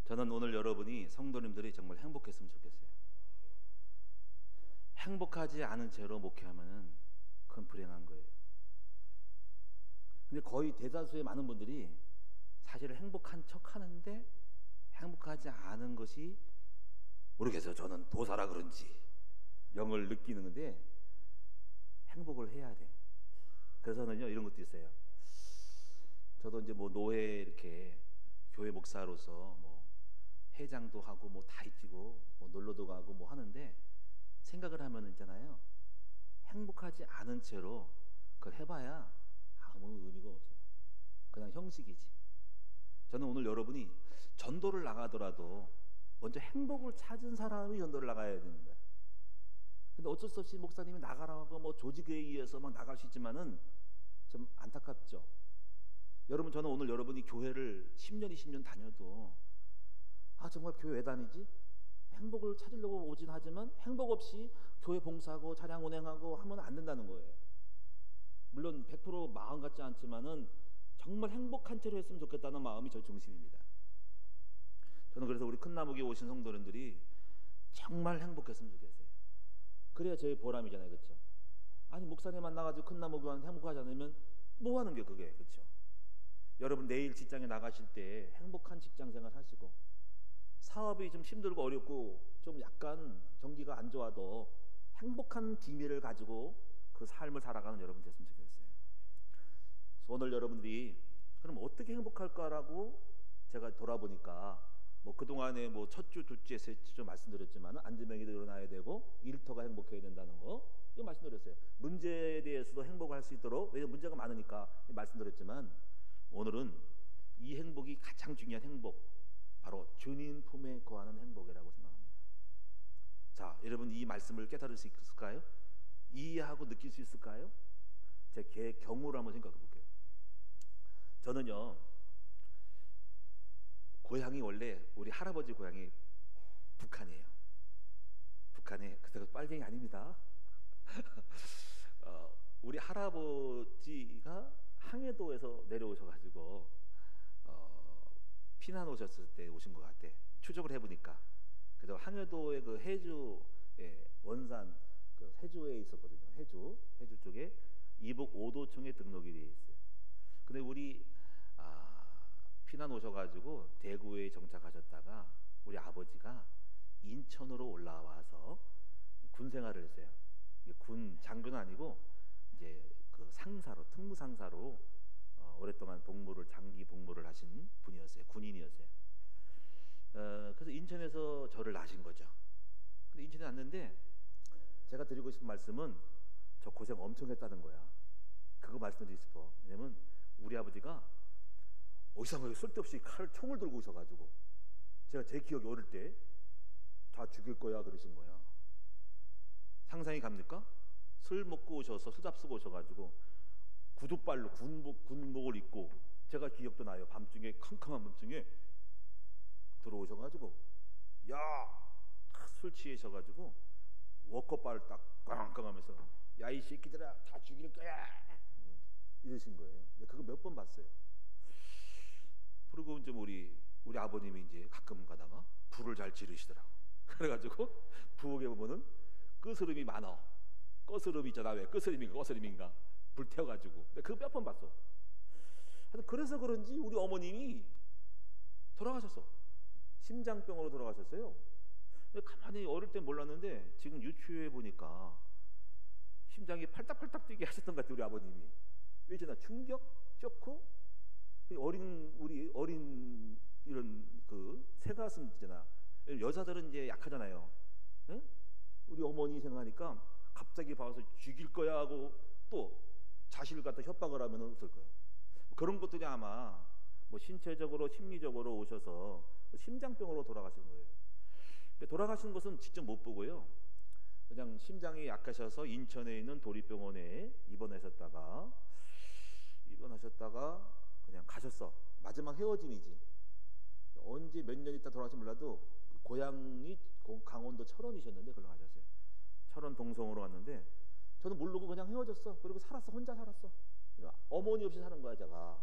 저는 오늘 여러분이 성도님들이 정말 행복했으면 좋겠어요. 행복하지 않은 채로 목회하면은 그건 불행한 거예요. 근데 거의 대다수의 많은 분들이 사실 행복한 척 하는데 행복하지 않은 것이 모르겠어요. 저는 도사라 그런지 영을 느끼는데 행복을 해야 돼. 그래서는요 이런 것도 있어요. 저도 이제 뭐 노회 이렇게 교회 목사로서 뭐 회장도 하고 뭐 다 있지고 뭐 놀러도 가고 뭐 하는데 생각을 하면 있잖아요. 행복하지 않은 채로 그걸 해봐야 아무 의미가 없어요. 그냥 형식이지. 저는 오늘 여러분이 전도를 나가더라도 먼저 행복을 찾은 사람이 전도를 나가야 됩니다. 근데 어쩔 수 없이 목사님이 나가라고 뭐 조직에 의해서 막 나갈 수 있지만은 좀 안타깝죠. 여러분, 저는 오늘 여러분이 교회를 10년 20년 다녀도 정말 교회 왜 다니지? 행복을 찾으려고 오진 하지만 행복 없이 교회 봉사하고 차량 운행하고 하면 안 된다는 거예요. 물론 100% 마음 같지 않지만은 정말 행복한 채로 했으면 좋겠다는 마음이 저의 중심입니다. 저는 그래서 우리 큰나무교회 오신 성도님들이 정말 행복했으면 좋겠어요. 그래야 저의 보람이잖아요, 그렇죠? 아니 목사님 만나가지고 큰나무교회는 행복하지 않으면 뭐 하는 게 그게, 그렇죠? 여러분 내일 직장에 나가실 때 행복한 직장생활 하시고 사업이 좀 힘들고 어렵고 좀 약간 경기가 안 좋아도 행복한 비밀을 가지고 그 삶을 살아가는 여러분 됐으면 좋겠어요. 그래서 오늘 여러분들이 그럼 어떻게 행복할까라고 제가 돌아보니까 뭐 그동안에 뭐 첫 주, 둘째, 셋째 주 말씀드렸지만 안전병이도 일어나야 되고 일터가 행복해야 된다는 거 이거 말씀드렸어요. 문제에 대해서도 행복할 수 있도록, 왜냐면 문제가 많으니까 말씀드렸지만 오늘은 이 행복이 가장 중요한 행복, 바로 주님 품에 거하는 행복이라고 생각합니다. 자, 여러분 이 말씀을 깨달을 수 있을까요? 이해하고 느낄 수 있을까요? 제 경우를 한번 생각해 볼게요. 저는요 고향이 원래 우리 할아버지 고향이 북한이에요. 북한에 그때가 빨갱이 아닙니다. 우리 할아버지가 항해도에서 내려오셔가지고 피난 오셨을 때 오신 것 같아. 추적을 해보니까. 그래서 항해도의 그 해주의 원산 그 해주에 있었거든요. 해주 쪽에 이북 5도청에 등록이 되어 있어요. 근데 우리 피난 오셔가지고 대구에 정착하셨다가 우리 아버지가 인천으로 올라와서 군 생활을 했어요. 군 장교는 아니고 이제 그 상사로, 특무 상사로 오랫동안 장기 복무를 하신 분이었어요. 군인이었어요. 그래서 인천에서 저를 낳으신 거죠. 근데 인천에 왔는데 제가 드리고 싶은 말씀은 저 고생 엄청 했다는 거야. 그거 말씀드리고 싶어. 왜냐면 우리 아버지가 어디서 쓸데없이 총을 들고 오셔가지고 제가 제 기억이 어릴 때 다 죽일 거야 그러신 거야. 상상이 갑니까? 술 먹고 오셔서 술 잡수고 오셔가지고 구두발로 군복을 입고, 제가 기억도 나요. 밤중에 캄캄한 밤중에 들어오셔가지고 술 취하셔가지고 워커바를 딱 꽝꽝 하면서 야 이 새끼들아 다 죽일 거야 이러신 거예요. 그거 몇 번 봤어요. 그리고 이제 우리 아버님이 이제 가끔 가다가 불을 잘 지르시더라고. 그래가지고 부엌에 보면은 끄스름이 많어. 꺼스름이 있잖아. 왜 끄스름인가 꺼스름인가 불 태워가지고. 그거 몇 번 봤어. 그래서 그런지 우리 어머님이 돌아가셨어. 심장병으로 돌아가셨어요. 가만히 어릴 때 몰랐는데 지금 유추해 보니까 심장이 팔딱팔딱 뛰게 하셨던 것 같아요. 우리 아버님이. 왜잖아 충격, 쇼크. 우리 어린 이런 그 새가슴 있잖아. 여자들은 이제 약하잖아요. 에? 우리 어머니 생각하니까 갑자기 봐서 죽일 거야 하고 또 자식을 갖다 협박을 하면 어떨 거예요. 그런 것들이 아마 뭐 신체적으로 심리적으로 오셔서 심장병으로 돌아가신 거예요. 근데 돌아가신 것은 직접 못 보고요. 그냥 심장이 약하셔서 인천에 있는 도립병원에 입원하셨다가 그냥 가셨어. 마지막 헤어짐이지. 언제 몇 년 있다 돌아가실지 몰라도 고향이 강원도 철원이셨는데 그걸로 가셨어요. 철원 동성으로 왔는데 저는 모르고 그냥 헤어졌어. 그리고 살았어. 혼자 살았어. 어머니 없이 사는 거야 제가.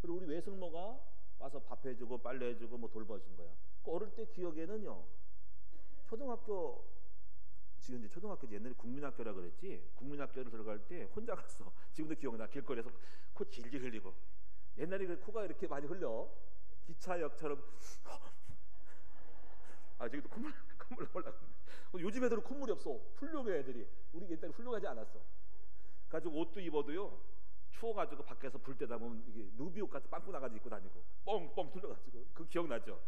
그리고 우리 외숙모가 와서 밥 해주고 빨래 해주고 뭐 돌봐준 거야. 어릴 때 기억에는요, 초등학교, 지금 이제 초등학교 옛날에 국민학교라 그랬지, 국민학교를 들어갈 때 혼자 갔어. 지금도 기억나. 길거리에서 코 질질 흘리고. 옛날에 그 코가 이렇게 많이 흘려. 기차역처럼. 아, 지금도 콧물 나올라. 요즘 애들은 콧물이 없어. 훌륭해 애들이. 우리 옛날에 훌륭하지 않았어. 가지고 옷도 입어도요, 추워가지고 밖에서 불 때다 보면 이게 누비옷 같은 빵꾸 나가지고 입고 다니고 뻥뻥 뚫려가지고. 그 기억나죠?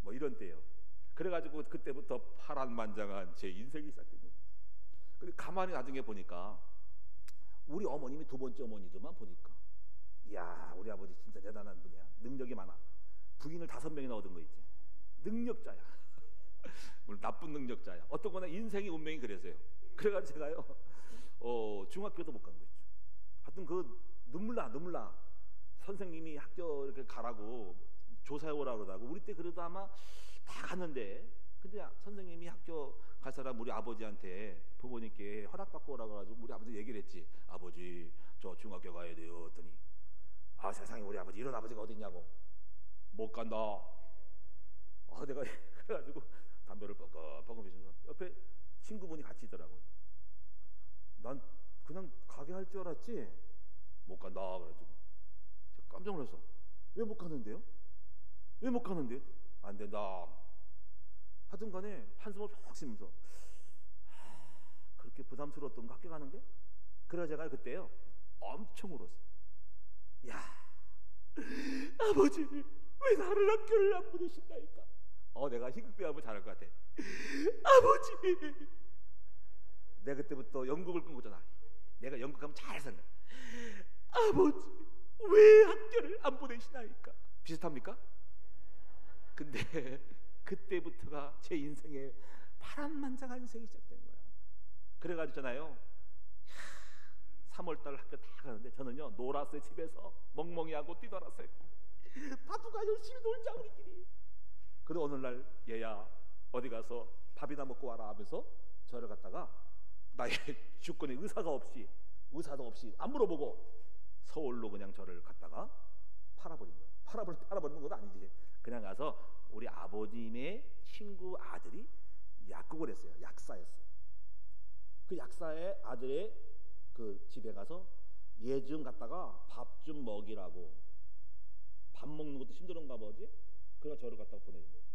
뭐 이런 때요. 그래가지고 그때부터 파란만장한 제 인생이 시작된 거예요. 근데 가만히 나중에 보니까 우리 어머님이 두 번째 어머니들만 보니까, 이야, 우리 아버지 진짜 대단한 분이야. 능력이 많아. 부인을 5명이나 얻은 거 있지. 능력자야. 물론 나쁜 능력자야. 어떤 거나 인생의 운명이 그래서요. 그래가지고 제가요, 중학교도 못 간 거 있죠. 하여튼 그 눈물 나. 선생님이 학교 이렇게 가라고 조사해 오라고 그러다고. 우리 때 그래도 아마 다 갔는데, 근데 선생님이 학교 갈 사람 우리 아버지한테, 부모님께 허락받고 오라고 해가지고 우리 아버지 얘기를 했지. 아버지, 저 중학교 가야 돼요. 했더니, 아, 세상에, 우리 아버지 이런 아버지가 어디 있냐고. 못 간다. 내가 그래가지고 담배를 뻐끔뻐끔 피면서 옆에 친구분이 같이 있더라고요. 난 그냥 가게 할 줄 알았지 못 간다 그래가지고 제가 깜짝 놀랐어. 왜 못 가는데요? 왜 못 가는데요? 안 된다. 하여튼 간에 한숨을 푹 쉬면서, 그렇게 부담스러웠던 거 학교 가는 게? 그래서 제가 그때요 엄청 울었어요. 야, 아버지 왜 나를 학교를 안 보내신다니까. 내가 희극배우하면 잘할 것 같아. 아버지, 내가 그때부터 연극을 꿈꿨잖아. 내가 연극하면 잘하는 거야. 아버지 왜 학교를 안 보내시나이까. 비슷합니까? 근데 그때부터가 제 인생의 파란만장한 인생이 시작된 거야. 그래가지고잖아요, 3월달 학교 다 가는데 저는요 놀았어요. 집에서 멍멍이 하고 뛰놀았어요. 바둑아 열심히 놀자 우리끼리. 그리고 어느 날 얘야 어디 가서 밥이나 먹고 와라 하면서 저를 갖다가 나의 주권에 의사도 없이 안 물어보고 서울로 그냥 저를 갖다가 팔아버린 거예요. 팔아버리는 건 아니지. 그냥 가서 우리 아버님의 친구 아들이 약국을 했어요. 약사였어요. 그 약사의 아들의 그 집에 가서 얘 좀 갖다가 밥 좀 먹이라고. 밥 먹는 것도 힘들은가 보지. 그래서 저를 갖다가 보내준 거예요.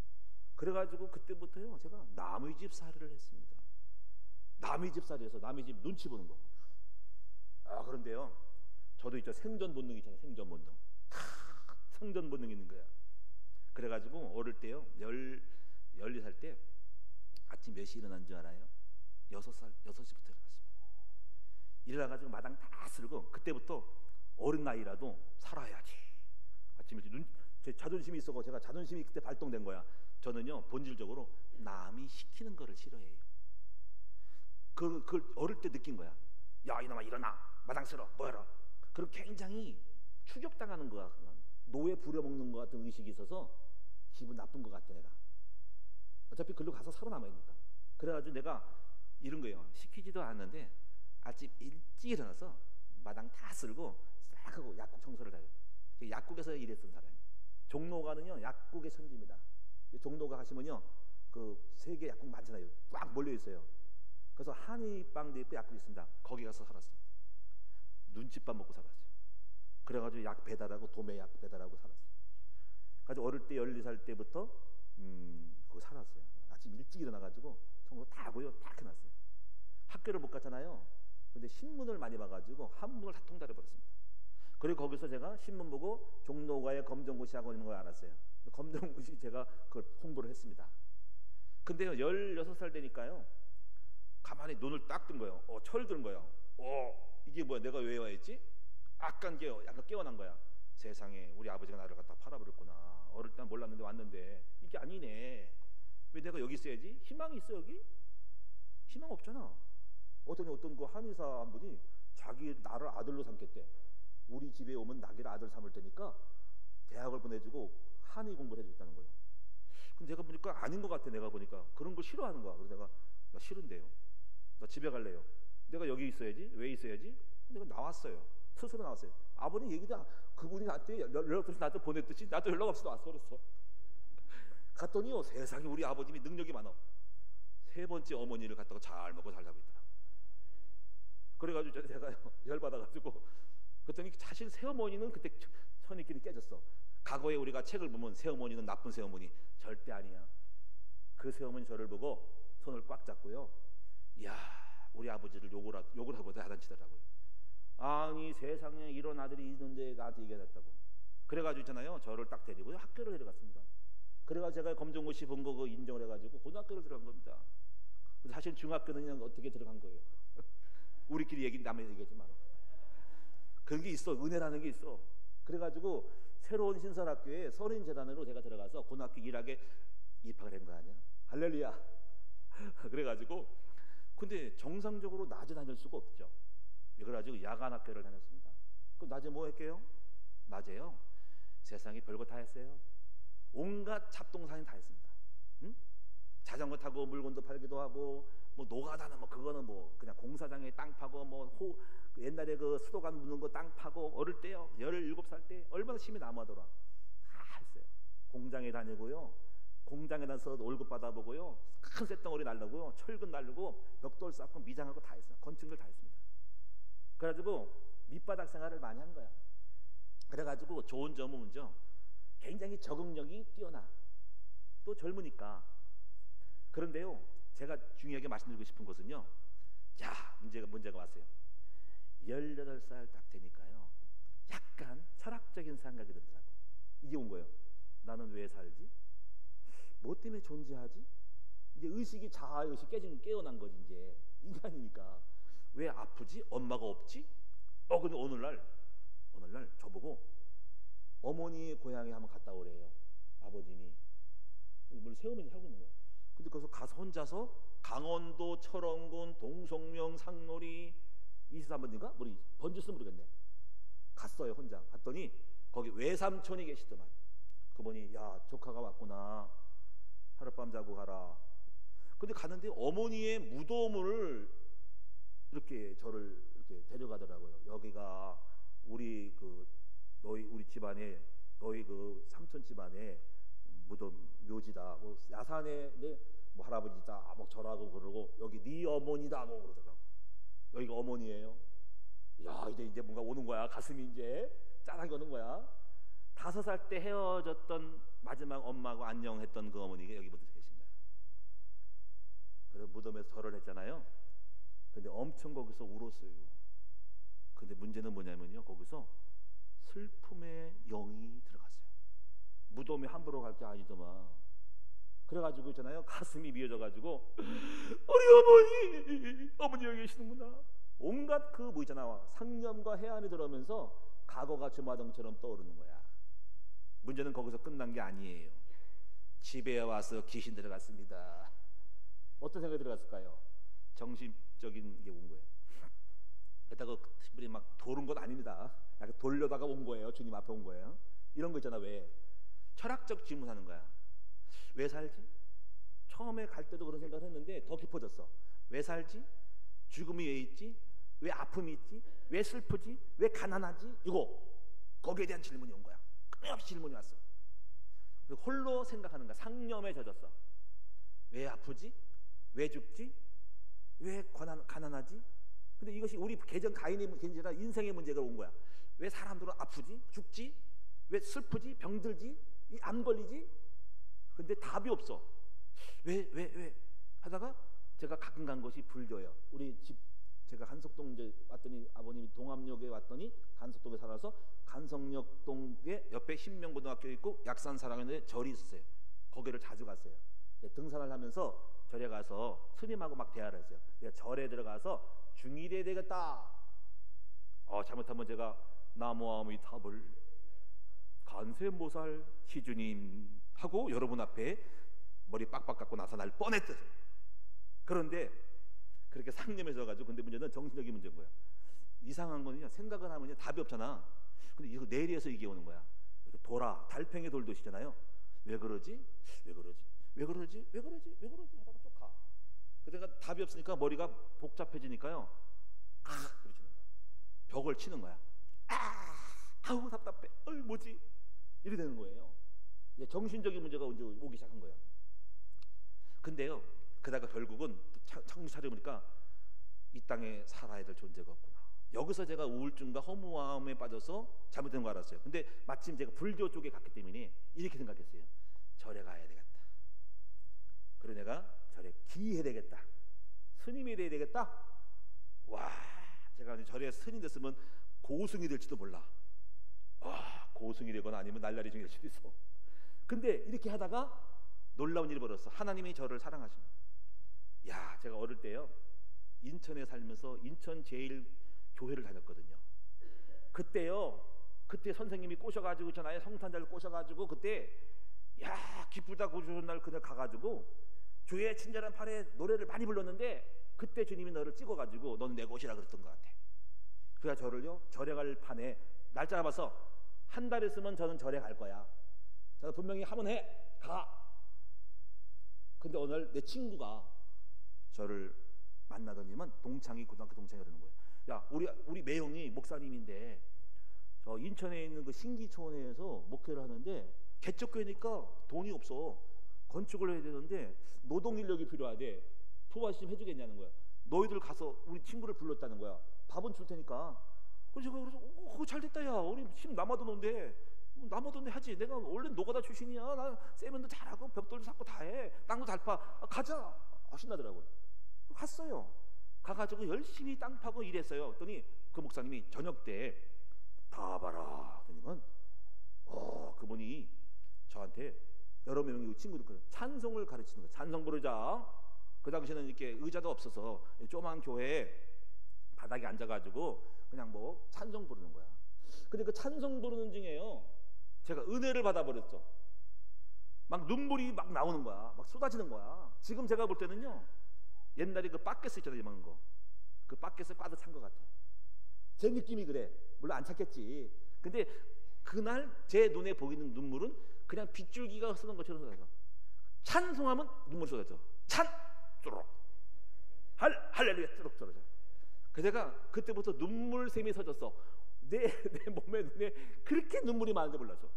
그래가지고 그때부터요 제가 남의 집 살이를 했습니다. 남의 집 살이에서 남의 집 눈치 보는 거. 그런데요 저도 있죠. 생존 본능 있잖아요. 생존 본능. 생존 본능이 있는 거야. 그래가지고 어릴 때요 12살 때 아침 몇 시에 일어난 줄 알아요? 6시부터 일어났습니다. 일어나가지고 마당 다 쓸고, 그때부터 어린 나이라도 살아야지. 아침에 제 자존심이 있어서 제가 자존심이 그때 발동된 거야. 저는요 본질적으로 남이 시키는 거를 싫어해요. 그걸 어릴 때 느낀 거야. 야 이놈아 일어나, 마당 쓸어, 뭐해라. 그리고 굉장히 추격당하는 거야. 노예 부려먹는 것 같은 의식이 있어서 기분 나쁜 것 같아. 내가 어차피 글로 가서 살아남아야니까. 그래가지고 내가 이런 거예요. 시키지도 않는데 아침 일찍 일어나서 마당 다 쓸고 싹 하고 약국 청소를 해요. 제가 약국에서 일했던 사람이에요. 종로가는요 약국의 천지입니다. 종로가 가시면요 그 세계 약국 많잖아요. 꽉 몰려 있어요. 그래서 한의빵도 있고 약국이 있습니다. 거기 가서 살았습니다. 눈칫밥 먹고 살았어요. 그래가지고 약 배달하고 도매약 배달하고 살았어요. 가지고 어릴 때 12살 때부터 거기 살았어요. 아침 일찍 일어나가지고 청소 다 하고요 다 해놨어요. 학교를 못 갔잖아요. 근데 신문을 많이 봐가지고 한문을 다 통달해 버렸습니다. 그리고 거기서 제가 신문 보고 종로가에 검정고시 학원 있는 걸 알았어요. 검정고시 제가 그걸 홍보를 했습니다. 근데요 16살 되니까요 가만히 눈을 딱 뜬 거예요. 철든 거예요. 이게 뭐야, 내가 왜 와있지? 약간 깨어난 거야. 세상에 우리 아버지가 나를 갖다 팔아버렸구나. 어릴 땐 몰랐는데 왔는데 이게 아니네. 왜 내가 여기 있어야지? 희망이 있어 여기? 희망 없잖아. 어떤 그 한의사 한 분이 나를 아들로 삼겠대. 우리 집에 오면 나기를 아들 삼을 테니까 대학을 보내주고 한의 공부를 해주겠다는 거예요. 근데 내가 보니까 아닌 것 같아. 내가 보니까 그런 걸 싫어하는 거야. 그래서 나 싫은데요. 나 집에 갈래요. 내가 여기 있어야지. 왜 있어야지? 내가 나왔어요. 스스로 나왔어요. 아버님 얘기다. 그분이 나한테 연락 없이 나한테 보냈듯이 나도 연락 없이 나왔어. 그랬어. 갔더니요, 세상에 우리 아버님이 능력이 많아. 세 번째 어머니를 갖다가 잘 먹고 잘 살고 있더라. 그래가지고 제가요 열받아가지고 그랬더니 사실 새어머니는 그때 선입견이 깨졌어. 과거에 우리가 책을 보면 새어머니는 나쁜 새어머니, 절대 아니야. 그 새어머니 저를 보고 손을 꽉 잡고요, 이야, 우리 아버지를 욕을 하고 야단치더라고요. 아니 세상에 이런 아들이 있는데 나한테 얘기했다고. 그래가지고 있잖아요, 저를 딱 데리고 학교를 데려갔습니다. 그래가지고 제가 검정고시 본 거 그거 인정을 해가지고 고등학교를 들어간 겁니다. 사실 중학교는 그냥 어떻게 들어간 거예요. 우리끼리 얘기 남의 얘기하지 마라. 그런 게 있어, 은혜라는 게 있어. 그래가지고 새로운 신설학교에 선인재단으로 제가 들어가서 고등학교 1학에 입학을 한 거 아니야. 할렐루야. 그래가지고 근데 정상적으로 낮에 다닐 수가 없죠. 그래가지고 야간 학교를 다녔습니다. 그럼 낮에 뭐 할게요? 낮에요, 세상에 별거 다 했어요. 온갖 잡동사니 다 했습니다. 응? 자전거 타고 물건도 팔기도 하고, 뭐 노가다는 뭐 그거는 뭐 그냥 공사장에 땅 파고, 뭐 옛날에 그 수도관 묻는 거 땅 파고, 어릴 때요 17살 때 얼마나 힘이 남아더라. 다 했어요. 공장에 다니고요, 공장에 다녀서 월급 받아보고요, 큰 쇳덩어리 날르고요, 철근 날르고, 벽돌 쌓고 미장하고 다 했어요. 건축을 다 했습니다. 그래가지고 밑바닥 생활을 많이 한 거야. 그래가지고 좋은 점은 먼저 굉장히 적응력이 뛰어나. 또 젊으니까. 그런데요, 제가 중요하게 말씀드리고 싶은 것은요, 자, 문제가 왔어요. 18살 딱 되니까요, 약간 철학적인 생각이 들더라고. 이제 온 거예요. 나는 왜 살지? 뭐 때문에 존재하지? 이제 의식이, 자아의식 깨어난 거지. 이제 인간이니까. 왜 아프지? 엄마가 없지? 근데 오늘날 저보고 어머니 고향에 한번 갔다 오래요. 아버님이. 물론 새어머니 살고 있는 거야. 근데 거기서 가서 혼자서 강원도 철원군 동성명 상놀이 23번인가? 번지스 모르겠네. 갔어요. 혼자 갔더니 거기 외삼촌이 계시더만. 그분이, 야, 조카가 왔구나, 하룻밤 자고 가라. 근데 갔는데 어머니의 무덤을 이렇게 저를 이렇게 데려가더라고요. 여기가 우리 집안에, 너희 그 삼촌 집안에 무덤 묘지다. 뭐 야산에 뭐 할아버지다, 뭐 저라고 그러고, 여기 네 어머니다 뭐 그러더라고. 여기가 어머니예요. 야, 이제 뭔가 오는 거야. 가슴이 이제 짠하게 오는 거야. 5살 때 헤어졌던 마지막 엄마하고 안녕했던 그 어머니가 여기 계신 거야. 그래서 무덤에서 절을 했잖아요. 근데 엄청 거기서 울었어요. 근데 문제는 뭐냐면요, 거기서 슬픔의 영이 들어갔어요. 무덤에 함부로 갈 게 아니더만. 그래가지고 있잖아요, 가슴이 미어져가지고, 우리 어머니 여기 계시는구나. 온갖 그 뭐 있잖아, 상념과 해안이 들어오면서 과거가 주마등처럼 떠오르는 거야. 문제는 거기서 끝난 게 아니에요. 집에 와서 귀신 들어갔습니다. 어떤 생각이 들어갔을까요? 정신적인 게 온 거예요. 그러다가 신부님 막 도른 건 아닙니다. 약간 돌려다가 온 거예요. 주님 앞에 온 거예요. 이런 거 있잖아. 왜? 철학적 질문하는 거야. 왜 살지? 처음에 갈 때도 그런 생각을 했는데 더 깊어졌어. 왜 살지? 죽음이 왜 있지? 왜 아픔이 있지? 왜 슬프지? 왜 가난하지? 이거 거기에 대한 질문이 온 거야. 끊임없이 질문이 왔어. 그리고 홀로 생각하는 거야. 상념에 젖었어. 왜 아프지? 왜 죽지? 왜 가난하지? 근데 이것이 우리 가인의 문제가 아니라 인생의 문제가 온 거야. 왜 사람들은 아프지? 죽지? 왜 슬프지? 병들지? 암 걸리지? 근데 답이 없어. 왜 하다가 제가 가끔 간 곳이 불교예요. 우리 집, 제가 간석동 이제 왔더니 아버님이 동암역에 왔더니 간석동에 살아서 간석역동에 옆에 신명고등학교 있고 약산사랑에 절이 있었어요. 거기를 자주 갔어요. 등산을 하면서 절에 가서 스님하고 막 대화를 했어요. 내가 절에 들어가서 중일해야 되겠다. 잘못하면 제가 나무아미타불 간세모살 시주님 하고 여러분 앞에 머리 빡빡 깎고 나서 날 뻔했듯. 그런데 그렇게 상념해서 가지고, 근데 문제는 정신적인 문제인 거야. 이상한 거는요, 생각을 하면 답이 없잖아. 근데 이거 내리에서 이게 오는 거야. 이렇게 돌아, 달팽이 돌듯이잖아요. 왜 그러지? 왜 그러지? 왜 그러지? 왜 그러지? 왜 그러지? 하다가 쭉 가. 그러니까 답이 없으니까 머리가 복잡해지니까요, 부딪히는 거야. 벽을 치는 거야. 아우 답답해. 뭐지? 이래 되는 거예요. 이제 정신적인 문제가 이제 오기 시작한 거야. 근데요, 그다가 결국은 창문 차려보니까 이 땅에 살아야 될 존재가 없구나. 여기서 제가 우울증과 허무함에 빠져서 잘못된 거 알았어요. 근데 마침 제가 불교 쪽에 갔기 때문에 이렇게 생각했어요. 절에 가야 되겠다. 그리고 내가 절에 기해야 되겠다. 스님이 돼야 되겠다. 와, 제가 절에 스님 됐으면 고승이 될지도 몰라. 고승이 되거나 아니면 날라리 중이 될 수도 있어. 근데 이렇게 하다가 놀라운 일이 벌어졌어. 하나님이 저를 사랑하신 거예요. 야, 제가 어릴 때요, 인천에 살면서 인천 제일 교회를 다녔거든요. 그때 선생님이 꼬셔가지고 전화에 성탄자를 꼬셔가지고 그때 야 기쁘다 고주는 날 그날 가가지고 주의 친절한 팔에 노래를 많이 불렀는데 그때 주님이 너를 찍어가지고 너는 내 것이라 그랬던 것 같아. 그래서 저를요 절에 갈 판에 날짜 잡아서 한 달 있으면 저는 절에 갈 거야. 제가 분명히 하면 가. 근데 오늘 내 친구가 저를 만나더니만 고등학교 동창이 그러는 거예요. 야, 우리 매형이 목사님인데 저 인천에 있는 그 신기촌에서 목회를 하는데 개척교회니까 돈이 없어. 건축을 해야 되는데 노동 인력이 필요하대. 포화시 좀 해주겠냐는 거야. 너희들 가서 우리 친구를 불렀다는 거야. 밥은 줄 테니까. 그래서 그거 잘 됐다. 야, 우리 힘 남아도는데 하지. 내가 원래 노가다 출신이야. 나 세면도 잘하고 벽돌도 쌓고 다 해. 땅도 잘 파. 가자. 신나더라고요. 갔어요. 가가지고 열심히 땅 파고 일했어요. 그랬더니 그 목사님이 저녁 때 다 봐라. 그러니까 그분이 저한테 여러 명의 친구들 찬송을 가르치는 거예요. 찬송 부르자. 그 당시에는 이렇게 의자도 없어서 조그만 교회 바닥에 앉아가지고 그냥 뭐 찬송 부르는 거야. 근데 그 찬송 부르는 중에요 제가 은혜를 받아버렸죠. 막 눈물이 막 나오는 거야. 막 쏟아지는 거야. 지금 제가 볼 때는요 옛날에 그 바켓스 있잖아요. 이만한 거. 그 바켓을 꽈도 찬 것 같아. 제 느낌이 그래. 물론 안 찼겠지. 근데 그날 제 눈에 보이는 눈물은 그냥 빗줄기가 흐르는 것처럼 쏟아져. 찬송하면 눈물이 쏟아져. 쭈룩. 할렐루야 쭈룩 쭈룩. 그래가 그때부터 눈물샘이 서졌어. 내 몸에 눈에 그렇게 눈물이 많은지 몰랐어.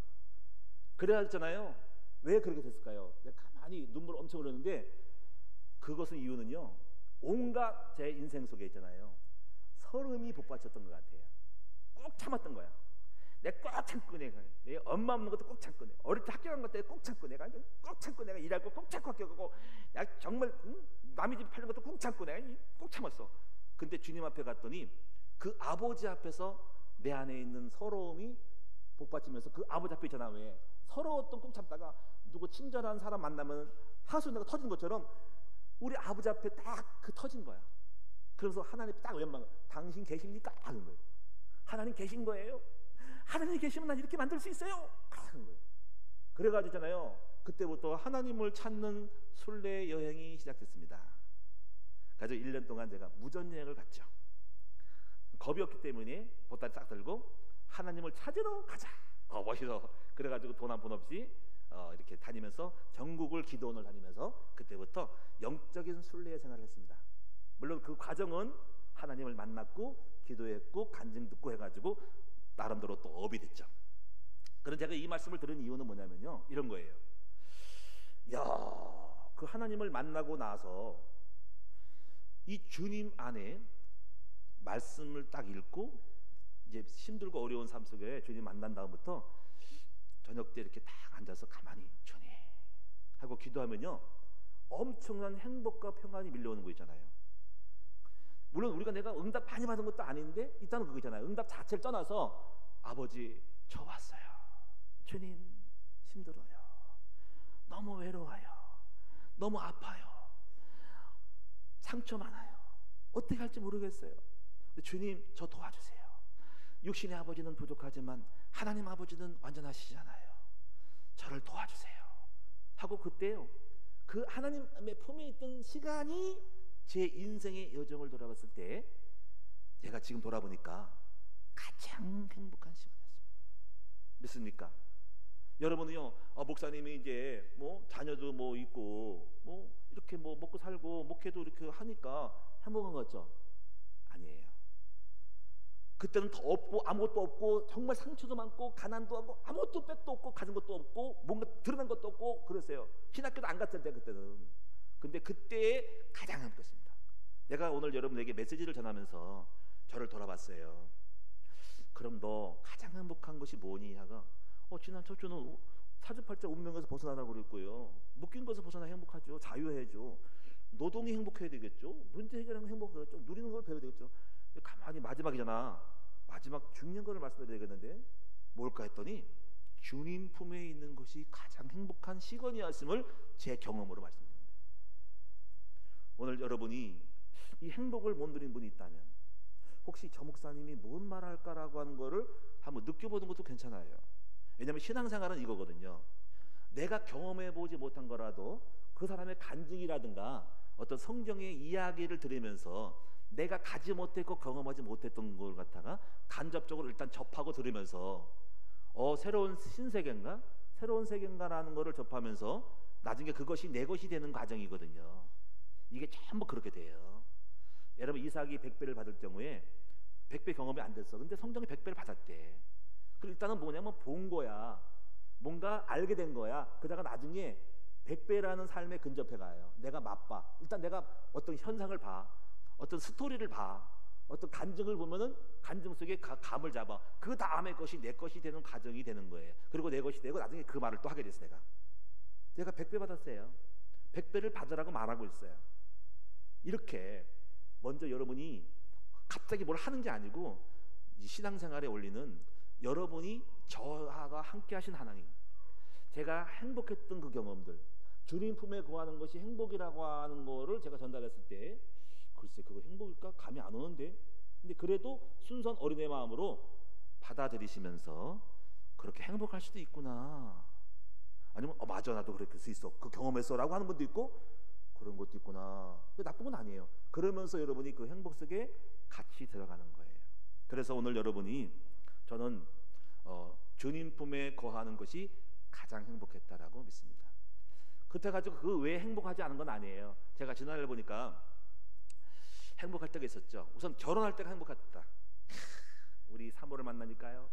그래야잖아요. 왜 그렇게 됐을까요? 내가 가만히 눈물 엄청 흘렸는데 그것은 이유는요 온갖 제 인생 속에 있잖아요 서름이 복받쳤던 것 같아요. 꼭 참았던 거야. 내가 꼭 참고 내가 내 엄마 없는 것도 꼭 참고 내가 어릴 때 학교 간 것도 꼭 참고 내가 꼭 참고 내가 일하고 꼭 참고 학교 가고 야 정말 남의 집 팔는 것도 꼭 참고 내가 꼭 참았어. 근데 주님 앞에 갔더니 그 아버지 앞에서 내 안에 있는 서러움이 복받치면서 그 아버지 앞에 있잖아. 왜 서러웠던 꼭 참다가 누구 친절한 사람 만나면 하소연가 터진 것처럼 우리 아버지 앞에 딱 그 터진 거야. 그래서 하나님 딱 웬만 당신 계십니까? 하는 거예요. 하나님 계신 거예요. 하나님 계시면 난 이렇게 만들 수 있어요. 하는 거예요. 그래가지고 있잖아요 그때부터 하나님을 찾는 순례 여행이 시작됐습니다. 그래서 1년 동안 제가 무전여행을 갔죠. 겁이 없기 때문에 보따리 싹 들고 하나님을 찾으러 가자. 멋있어. 그래가지고 돈 한 푼 없이 이렇게 다니면서 전국을 기도원을 다니면서 그때부터 영적인 순례 생활을 했습니다. 물론 그 과정은 하나님을 만났고 기도했고 간증 듣고 해가지고 나름대로 또 업이 됐죠. 그런데 제가 이 말씀을 들은 이유는 뭐냐면요 이런 거예요. 야, 그 하나님을 만나고 나서 이 주님 안에 말씀을 딱 읽고 이제 힘들고 어려운 삶 속에 주님 만난 다음부터 저녁 때 이렇게 딱 앉아서 가만히 주님 하고 기도하면요 엄청난 행복과 평안이 밀려오는 거 있잖아요. 물론 우리가 내가 응답 많이 받은 것도 아닌데 일단은 그거 있잖아요. 응답 자체를 떠나서 아버지 저 왔어요. 주님 힘들어요. 너무 외로워요. 너무 아파요. 상처 많아요. 어떻게 할지 모르겠어요. 주님 저 도와주세요. 육신의 아버지는 부족하지만 하나님 아버지는 완전하시잖아요. 저를 도와주세요 하고 그때요 그 하나님의 품에 있던 시간이 제 인생의 여정을 돌아봤을 때 제가 지금 돌아보니까 가장 행복한 시간이었습니다. 믿습니까? 여러분은요 목사님이 이제 뭐 자녀도 뭐 있고 뭐 이렇게 뭐 먹고 살고 목회도 이렇게 하니까 행복한 것 같죠? 아니에요. 그때는 더 없고 아무것도 없고 정말 상처도 많고 가난도 하고 아무것도 백도 없고 가진 것도 없고 뭔가 드러난 것도 없고 그랬어요. 신학교도 안 갔을 때 그때는. 근데 그때에 가장 행복했습니다. 내가 오늘 여러분에게 메시지를 전하면서 저를 돌아봤어요. 그럼 너 가장 행복한 것이 뭐니? 하가 지난 첫 주는 사주팔자 운명에서 벗어나라고 그랬고요. 묶인 것에서 벗어나 행복하죠. 자유해야죠. 노동이 행복해야 되겠죠. 문제 해결하는 거 행복하겠죠. 누리는 걸 배워야 되겠죠. 근데 가만히 마지막이잖아. 마지막 중요한 거를 말씀드려야 되겠는데 뭘까 했더니 주님 품에 있는 것이 가장 행복한 시간이었음을 제 경험으로 말씀드립니다. 오늘 여러분이 이 행복을 못 누린 분이 있다면 혹시 저 목사님이 뭔 말할까라고 하는 거를 한번 느껴보는 것도 괜찮아요. 왜냐하면 신앙생활은 이거거든요. 내가 경험해보지 못한 거라도 그 사람의 간증이라든가 어떤 성경의 이야기를 들으면서 내가 가지 못했고 경험하지 못했던 걸 갖다가 간접적으로 일단 접하고 들으면서 새로운 신세계인가? 새로운 세계인가라는 거를 접하면서 나중에 그것이 내 것이 되는 과정이거든요. 이게 전부 그렇게 돼요. 여러분 이삭이 100배를 받을 경우에 100배 경험이 안 됐어. 근데 성경이 100배를 받았대. 그럼 일단은 뭐냐면 본 거야. 뭔가 알게 된 거야. 그러다가 나중에 100배라는 삶에 근접해 가요. 내가 맛봐. 일단 내가 어떤 현상을 봐. 어떤 스토리를 봐. 어떤 간증을 보면은 간증 속에 감을 잡아. 그 다음에 것이 내 것이 되는 과정이 되는 거예요. 그리고 내 것이 되고 나중에 그 말을 또 하게 됐어. 내가 100배 받았어요. 100배를 받으라고 말하고 있어요. 이렇게 먼저 여러분이 갑자기 뭘 하는 게 아니고 이 신앙생활의 원리는 여러분이 저와 함께 하신 하나님, 제가 행복했던 그 경험들, 주님 품에 거하는 것이 행복이라고 하는 거를 제가 전달했을 때 글쎄 그거 행복일까? 감이 안 오는데. 근데 그래도 순수한 어린애 마음으로 받아들이시면서 그렇게 행복할 수도 있구나. 아니면 맞아 나도 그렇게 할 수 있어. 그 경험했어 라고 하는 분도 있고 그런 것도 있구나. 나쁜 건 아니에요. 그러면서 여러분이 그 행복 속에 같이 들어가는 거예요. 그래서 오늘 여러분이 저는 주님 품에 거하는 것이 가장 행복했다라고 믿습니다. 그렇다 가지고 그 외에 행복하지 않은 건 아니에요. 제가 지난해 보니까 행복할 때가 있었죠. 우선 결혼할 때가 행복했다. 우리 사모를 만나니까요.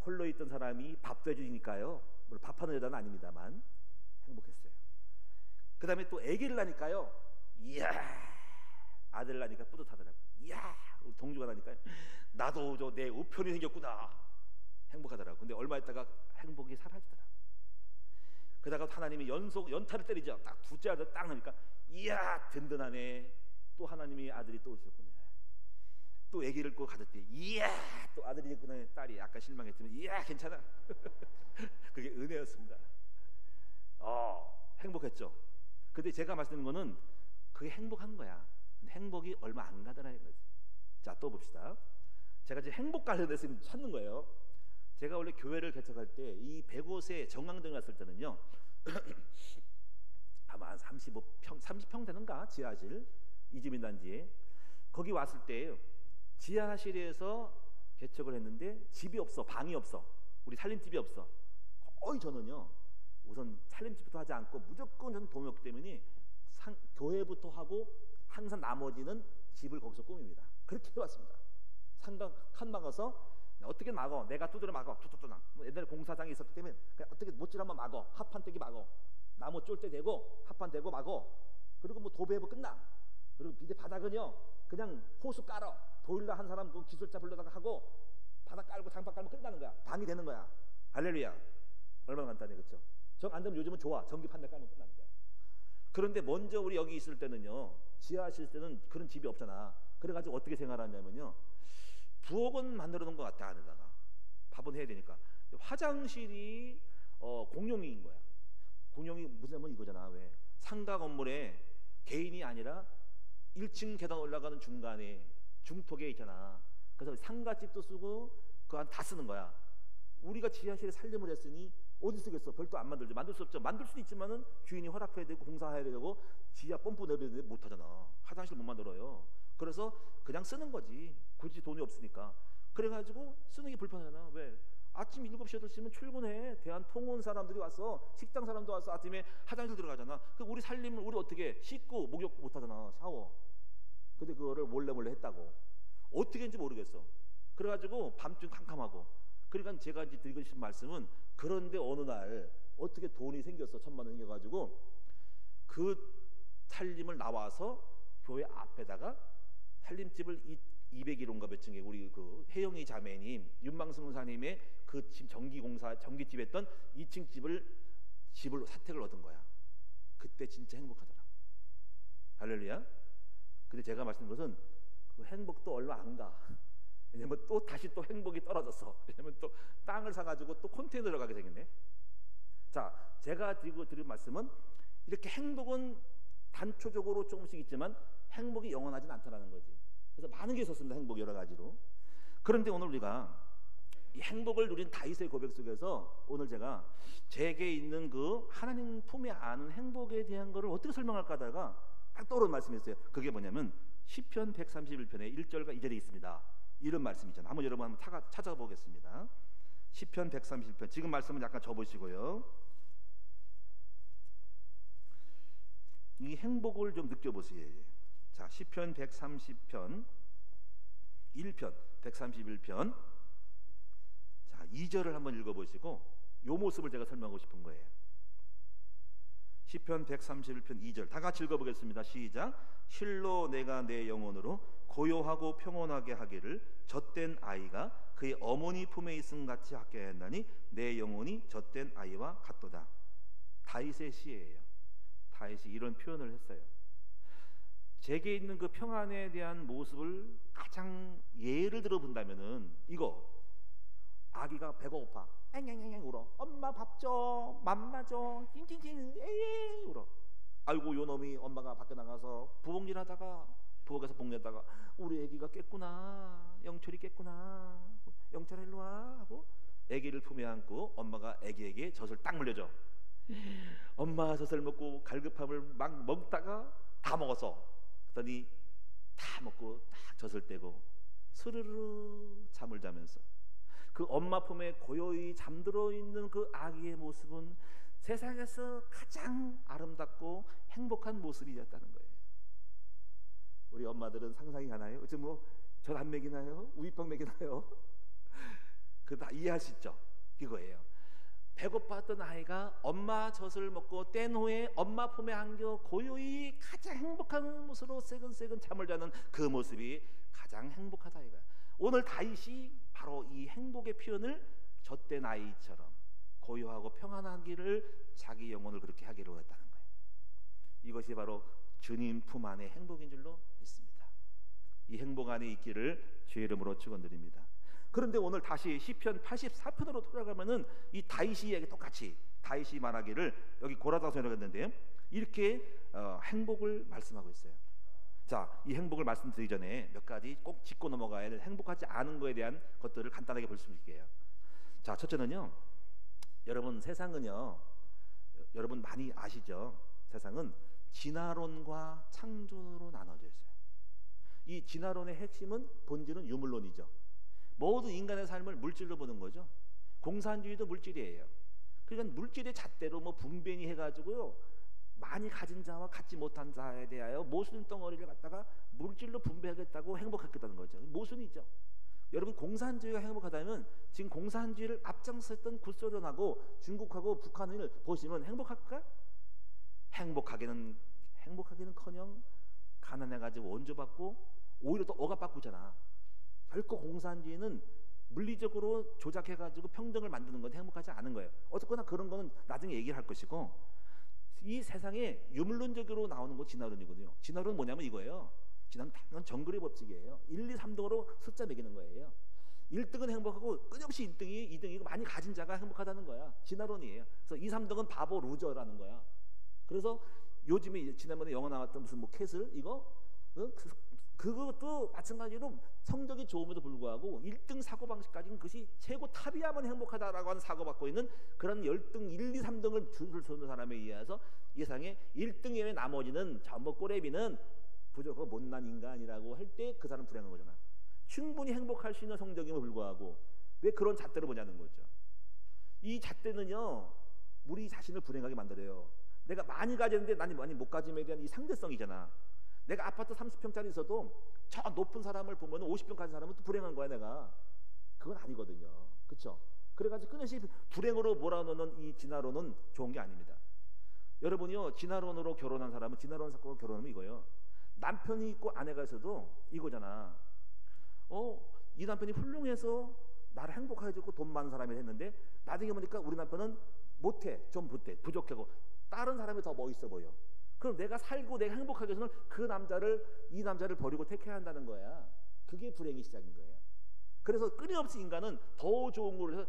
홀로 있던 사람이 밥도 해주니까요. 물론 밥하는 여자는 아닙니다만 행복했어요. 그 다음에 또 아기를 낳으니까요. 이야, 아들 낳으니까 뿌듯하더라고요. 이야, 우리 동주가 낳으니까요. 나도 내 우편이 생겼구나. 행복하더라고요. 근데 얼마 있다가 행복이 사라지더라고요. 그러다가 하나님이 연타를 때리죠. 딱 둘째 아들 딱 나니까 이야, 든든하네. 또 하나님이 아들이 또 오셨구나. 또 아기를 꼭 가졌대. 이야, 또 아들이 있구나. 딸이 약간 실망했지만 이야, 괜찮아. 그게 은혜였습니다. 행복했죠. 근데 제가 말씀드리는 거는 그게 행복한 거야. 근데 행복이 얼마 안 가더라 이거지. 자, 또 봅시다. 제가 이제 행복 관련해서 찾는 거예요. 제가 원래 교회를 개척할 때 이 105세 정강동에 갔을 때는요. 아마 한 30평 되는가 지하실 이주민 단지에 거기 왔을 때 지하실에서 개척을 했는데 집이 없어. 방이 없어. 우리 살림집이 없어. 거의 저는요 우선 살림집부터 하지 않고 무조건 저는 돈이 없기 때문에 교회부터 하고 항상 나머지는 집을 거기서 꾸밉니다. 그렇게 해왔습니다. 상가 칸 막아서 어떻게 막어? 내가 두드려 막어. 뚜뚜뚜나. 옛날에 공사장이 있었기 때문에 그냥 어떻게 못질 한번 막어. 합판 떼기 막어. 나무 쫄대 대고 합판 대고 막어. 그리고 뭐 도배해보 끝나. 그리고 밑에 바닥은요 그냥 호수 깔어. 보일러 한 사람 그 기술자 불러다가 하고 바닥 깔고 장판 깔면 끝나는 거야. 방이 되는 거야. 할렐루야. 얼마나 간단해, 그렇죠? 정 안 되면 요즘은 좋아. 전기 판넬 깔면 끝나는 거야. 그런데 먼저 우리 여기 있을 때는요 지하실 때는 그런 집이 없잖아. 그래가지고 어떻게 생활하냐면요 부엌은 만들어 놓은 것 같아. 안에다가 밥은 해야 되니까 화장실이 공용인 거야. 공용이 무슨 뭐 이거잖아. 왜 상가 건물에 개인이 아니라 1층 계단 올라가는 중간에 중턱에 있잖아. 그래서 상가집도 쓰고 그 안 다 쓰는 거야. 우리가 지하실에 살림을 했으니 어디 쓰겠어? 별도 안 만들죠. 만들 수 없죠. 만들 수도 있지만은 주인이 허락해야 되고 공사해야 되고 지하 펌프 내려야 되는데 못 하잖아. 화장실 못 만들어요. 그래서 그냥 쓰는 거지. 굳이 돈이 없으니까. 그래가지고 쓰는 게 불편하잖아. 왜? 아침 7시 8시면 출근해. 대한통운 사람들이 와서 식당 사람도 와서 아침에 화장실 들어가잖아. 그 우리 살림을 우리 어떻게 씻고 목욕 못 하잖아. 샤워. 근데 그거를 몰래 했다고. 어떻게 했는지 모르겠어. 그래가지고 밤중 캄캄하고. 그러니까 제가 이제 드리고 싶은 말씀은 그런데 어느 날 어떻게 돈이 생겼어. 1,000만 원 생겨가지고 그 살림을 나와서 교회 앞에다가 살림집을 201호인가 몇 층에 우리 그 혜영이 자매님, 윤망승 원사님의 그 집 전기집 했던 2층 집을 사택을 얻은 거야. 그때 진짜 행복하더라. 할렐루야. 근데 제가 말씀드린 것은 그 행복도 얼마 안 가. 왜냐면 또 다시 또 행복이 떨어졌어. 왜냐면 또 땅을 사가지고 또 컨테이너로 가게 생겼네. 자, 제가 드린 말씀은 이렇게 행복은 단초적으로 조금씩 있지만 행복이 영원하진 않다라는 거지. 그래서 많은 게 있었습니다. 행복 여러 가지로. 그런데 오늘 우리가 이 행복을 누린 다윗의 고백 속에서 오늘 제가 제게 있는 그 하나님 품에 아는 행복에 대한 거를 어떻게 설명할까 하다가 딱 떠오른 말씀이 있어요. 그게 뭐냐면 시편 131편의 1절과 2절에 있습니다. 이런 말씀이잖아요. 한번 여러분 한번 찾아보겠습니다. 시편 131편, 지금 말씀은 약간 접으시고요. 이 행복을 좀 느껴보세요. 자, 시편 130편 1편 131편, 자 2절을 한번 읽어보시고 요 모습을 제가 설명하고 싶은 거예요. 시편 131편 2절 다 같이 읽어보겠습니다. 시작. 실로 내가 내 영혼으로 고요하고 평온하게 하기를 젖된 아이가 그의 어머니 품에 있음 같이 하게 했나니 내 영혼이 젖된 아이와 같도다. 다윗의 시예요. 다윗이 이런 표현을 했어요. 제게 있는 그 평안에 대한 모습을 가장 예를 들어 본다면은 이거, 아기가 배가 고파 앵앵앵 울어. 엄마 밥 줘, 맘마 줘, 찡찡찡 에이 울어. 아이고 요 놈이 엄마가 밖에 나가서 부엌일 하다가 부엌에서 복내다가 우리 애기가 깼구나, 영철이 깼구나, 영철아 일로 와 하고 애기를 품에 안고 엄마가 애기에게 젖을 딱 물려줘. 엄마 젖을 먹고 갈급함을 막 먹다가 다 먹었어. 그러더니 다 먹고 딱 젖을 떼고 스르르 잠을 자면서 그 엄마 품에 고요히 잠들어 있는 그 아기의 모습은 세상에서 가장 아름답고 행복한 모습이었다는 거예요. 우리 엄마들은 상상이 가나요? 어째 젖 안 먹이나요? 우유빵 먹이나요? 그 다 이해할 수 있죠. 그거예요. 배고팠던 아이가 엄마 젖을 먹고 뗀 후에 엄마 품에 안겨 고요히 가장 행복한 모습으로 새근새근 잠을 자는 그 모습이 가장 행복하다 이거야. 오늘 다윗이 바로 이 행복의 표현을 젖된 아이처럼 고요하고 평안하기를 자기 영혼을 그렇게 하기로 했다는 거예요. 이것이 바로 주님 품 안의 행복인 줄로 믿습니다. 이 행복 안에 있기를 주의 이름으로 축원드립니다. 그런데 오늘 다시 시편 84편으로 돌아가면은 이 다윗이 이야기 똑같이 다윗이 말하기를 여기 고라다서 해놨는데요. 이렇게 행복을 말씀하고 있어요. 자, 이 행복을 말씀드리기 전에 몇 가지 꼭 짚고 넘어가야 될 행복하지 않은 거에 대한 것들을 간단하게 볼 수 있게요. 자, 첫째는요. 여러분 세상은요. 여러분 많이 아시죠? 세상은 진화론과 창조로 나눠져 있어요. 이 진화론의 핵심은 본질은 유물론이죠. 모든 인간의 삶을 물질로 보는 거죠. 공산주의도 물질이에요. 그러니까 물질의 잣대로 분변이 해가지고요. 많이 가진 자와 갖지 못한 자에 대하여 모순 덩어리를 갖다가 물질로 분배하겠다고 행복하겠다는 거죠. 모순이죠. 여러분 공산주의가 행복하다면 지금 공산주의를 앞장섰던 구소련하고 중국하고 북한을 보시면 행복할까? 행복하기는커녕 가난해가지고 원조받고 오히려 더 억압받고 있잖아. 결코 공산주의는 물리적으로 조작해가지고 평등을 만드는 건 행복하지 않은 거예요. 어쨌거나 그런 거는 나중에 얘기를 할 것이고, 이 세상에 유물론적으로 나오는 거 진화론이거든요. 진화론은 뭐냐면 이거예요. 진화는 당연 정글의 법칙이에요. 1, 2, 3등으로 숫자 매기는 거예요. 1등은 행복하고 끊임없이 1등이 2등이고 많이 가진 자가 행복하다는 거야. 진화론이에요. 그래서 2, 3등은 바보 루저라는 거야. 그래서 요즘에 지난번에 영화 나왔던 무슨 캐슬 이거 그것도 마찬가지로 성적이 좋음에도 불구하고 1등 사고방식까지는 그것이 최고 탑이야만 행복하다라고 하는 사고받고 있는 그런 열등 1, 2, 3등을 줄을 서는 사람에 의해서 이 세상에 1등 외에 나머지는 전부 꼬레비는 부족하고 못난 인간이라고 할 때 그 사람 불행한 거잖아. 충분히 행복할 수 있는 성적임에 불구하고 왜 그런 잣대로 보냐는 거죠. 이 잣대는요 우리 자신을 불행하게 만들어요. 내가 많이 가졌는데 나는 많이 못 가짐에 대한 이 상대성이잖아. 내가 아파트 30평짜리 있어도 저 높은 사람을 보면 50평 가진 사람은 또 불행한 거야 내가. 그건 아니거든요. 그렇죠? 그래가지고 끊임없이 불행으로 몰아넣는 이 진화론은 좋은 게 아닙니다. 여러분이요, 진화론으로 결혼한 사람은, 진화론 사건으로 결혼하면 이거예요. 남편이 있고 아내가 있어도 이거잖아. 이 남편이 훌륭해서 나를 행복하게 해주고 돈 많은 사람이 했는데 나중에 보니까 우리 남편은 못해, 좀 부족하고 다른 사람이 더 멋있어 보여. 그럼 내가 살고 내가 행복하기 위해서는 이 남자를 버리고 택해야 한다는 거야. 그게 불행의 시작인 거예요. 그래서 끊임없이 인간은 더 좋은 걸 해서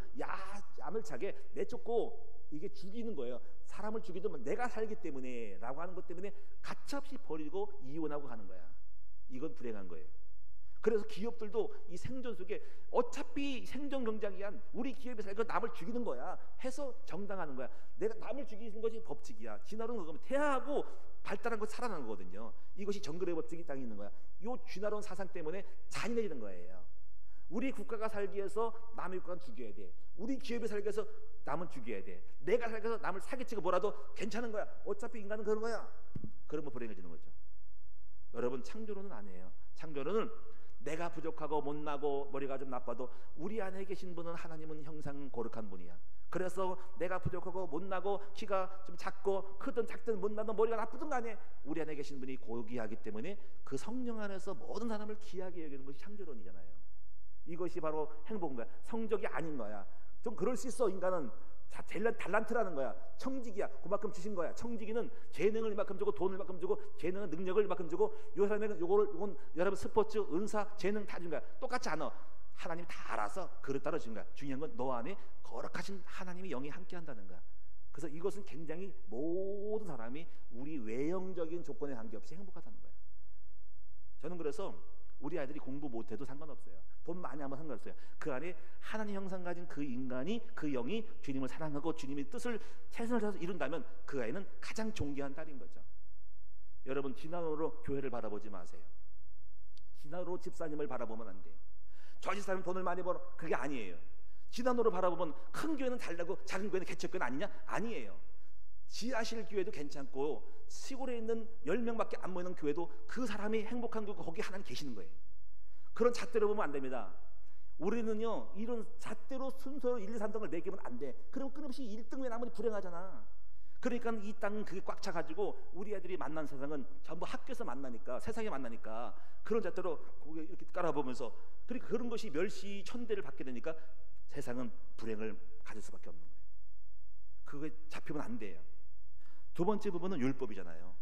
야물차게 내쫓고 이게 죽이는 거예요. 사람을 죽이든 내가 살기 때문에 라고 하는 것 때문에 가차없이 버리고 이혼하고 가는 거야. 이건 불행한 거예요. 그래서 기업들도 이 생존 속에 어차피 생존 경쟁이 한 우리 기업이 살고 남을 죽이는 거야 해서 정당하는 거야. 내가 남을 죽이는 것이 법칙이야. 진화론 그거면 태하고 발달한 거 살아나는 거거든요. 이것이 정글의 법칙이 땅에 있는 거야. 이 진화론 사상 때문에 잔인해지는 거예요. 우리 국가가 살기 위해서 남의 국가는 죽여야 돼. 우리 기업이 살기 위해서 남은 죽여야 돼. 내가 살기 위해서 남을 사기치고 뭐라도 괜찮은 거야. 어차피 인간은 그런 거야. 그러면 불행해지는 거죠. 여러분, 창조론은 아니에요. 창조론은 내가 부족하고 못나고 머리가 좀 나빠도 우리 안에 계신 분은 하나님은 형상 거룩한 분이야. 그래서 내가 부족하고 못나고 키가 좀 작고 크든 작든 못나든 머리가 나쁘든 간에 우리 안에 계신 분이 고귀하기 때문에 그 성령 안에서 모든 사람을 귀하게 여기는 것이 창조론이잖아요. 이것이 바로 행복인 거야. 성적이 아닌 거야. 좀 그럴 수 있어. 인간은 달란트라는 거야. 청지기야. 그만큼 주신 거야. 청지기는 재능을 이만큼 주고 돈을 이만큼 주고 재능은 능력을 이만큼 주고 이 사람에게는 요건 여러분 스포츠, 은사, 재능 다 준 거야. 똑같지 않아. 하나님이 다 알아서 그릇 따라 준 거야. 중요한 건 너 안에 거룩하신 하나님의 영이 함께 한다는 거야. 그래서 이것은 굉장히 모든 사람이 우리 외형적인 조건에 관계없이 행복하다는 거야. 저는 그래서 우리 아이들이 공부 못해도 상관없어요. 돈 많이 하면 상관없어요. 그 안에 하나님 형상 가진 그 인간이, 그 영이 주님을 사랑하고 주님의 뜻을 최선을 다해서 이룬다면 그 아이는 가장 존귀한 딸인 거죠. 여러분, 진화론으로 교회를 바라보지 마세요. 진화론으로 집사님을 바라보면 안 돼요. 저 집사님 돈을 많이 벌어, 그게 아니에요. 진화론으로 바라보면 큰 교회는 잘나고 작은 교회는 개척교회는 아니냐? 아니에요. 지하실 교회도 괜찮고 시골에 있는 10명밖에 안 모이는 교회도 그 사람이 행복한 교회고 거기 하나님 계시는 거예요. 그런 잣대로 보면 안 됩니다. 우리는요, 이런 잣대로 순서로 1, 2, 3등을 매기면 안 돼. 그러면 끊임없이 1등에 나머지 불행하잖아. 그러니까 이 땅은 그게 꽉 차가지고 우리 애들이 만난 세상은 전부 학교에서 만나니까, 세상에 만나니까 그런 잣대로 고개 이렇게 깔아보면서, 그러니까 그런 것이 멸시 천대를 받게 되니까 세상은 불행을 가질 수밖에 없는 거예요. 그거에 잡히면 안 돼요. 두 번째 부분은 율법이잖아요.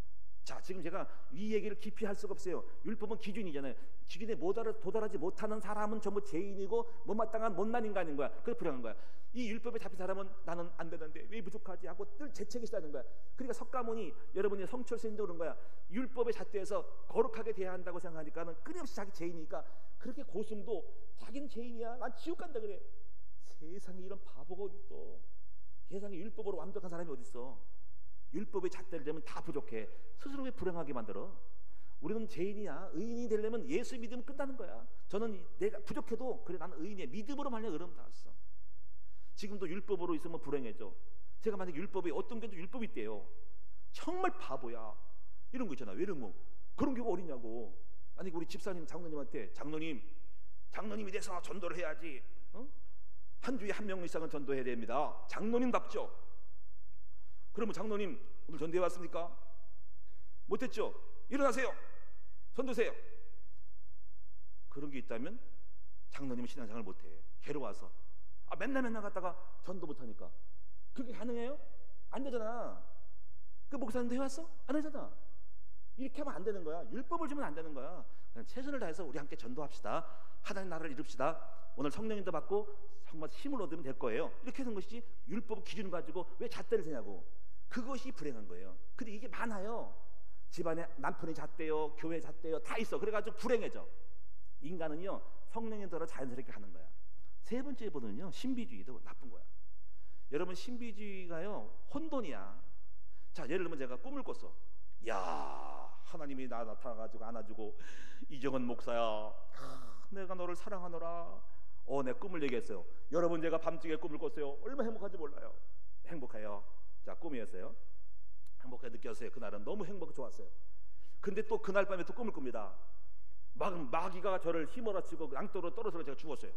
자, 지금 제가 이 얘기를 깊이 할 수가 없어요. 율법은 기준이잖아요. 기준에 도달하지 못하는 사람은 전부 죄인이고 못마땅한 못난 인간인 거야. 그래서 불행한 거야. 이 율법에 잡힌 사람은 나는 안 되는데 왜 부족하지 하고 늘 재책이 쌓는 거야. 그러니까 석가모니, 여러분이 성철 스님도 그런 거야. 율법에 잣대에서 거룩하게 돼야 한다고 생각하니까는 끊임없이 자기 죄인이니까 그렇게 고승도 자기는 죄인이야, 난 지옥 간다 그래. 세상에 이런 바보가 어디 있어. 세상에 율법으로 완벽한 사람이 어디 있어. 율법에 잣대를 대면 다 부족해. 스스로 왜 불행하게 만들어? 우리는 죄인이야. 의인이 되려면 예수 믿으면 끝나는 거야. 저는 내가 부족해도 그래, 나는 의인이야. 믿음으로 말려 그러면 다 왔어. 지금도 율법으로 있으면 불행해져. 제가 만약에 율법에 어떤 게도 율법이 있대요. 정말 바보야. 이런 거 있잖아. 왜 이런 거? 그런 경우가 어디냐고. 만약에 우리 집사님, 장로님한테 장로님이 돼서 전도를 해야지. 한 주에 1명 이상은 전도해야 됩니다. 장로님답죠. 그러면 장로님 오늘 전도해 왔습니까? 못했죠? 일어나세요. 전도세요. 그런 게 있다면 장로님은 신앙생활을 못해. 괴로워서 맨날 갔다가 전도 못하니까. 그게 가능해요? 안 되잖아. 그 목사님도 해왔어? 안 하잖아. 이렇게 하면 안 되는 거야. 율법을 주면 안 되는 거야. 그냥 최선을 다해서 우리 함께 전도합시다. 하나님 나라를 이룹시다. 오늘 성령님도 받고 정말 힘을 얻으면 될 거예요. 이렇게 하는 것이 율법 기준을 가지고 왜 잣대를 세냐고. 그것이 불행한 거예요. 근데 이게 많아요. 집안에 남편이 잣대요, 교회 잣대요, 다 있어. 그래가지고 불행해져. 인간은요, 성령님 따라 자연스럽게 가는 거야. 세 번째 보면요, 신비주의도 나쁜 거야. 여러분, 신비주의가요 혼돈이야. 자, 예를 들면 제가 꿈을 꿨어. 야, 하나님이 나 나타나가지고 안아주고, 이정은 목사야, 내가 너를 사랑하노라. 내 꿈을 얘기했어요. 여러분, 제가 밤중에 꿈을 꿨어요. 얼마나 행복한지 몰라요. 행복해요. 자, 꿈이었어요. 행복하게 느꼈어요. 그날은 너무 행복하고 좋았어요. 근데 또 그날 밤에 또 꿈을 꿉니다. 마귀가 저를 휘몰아치고 양쪽으로 떨어져서 제가 죽었어요.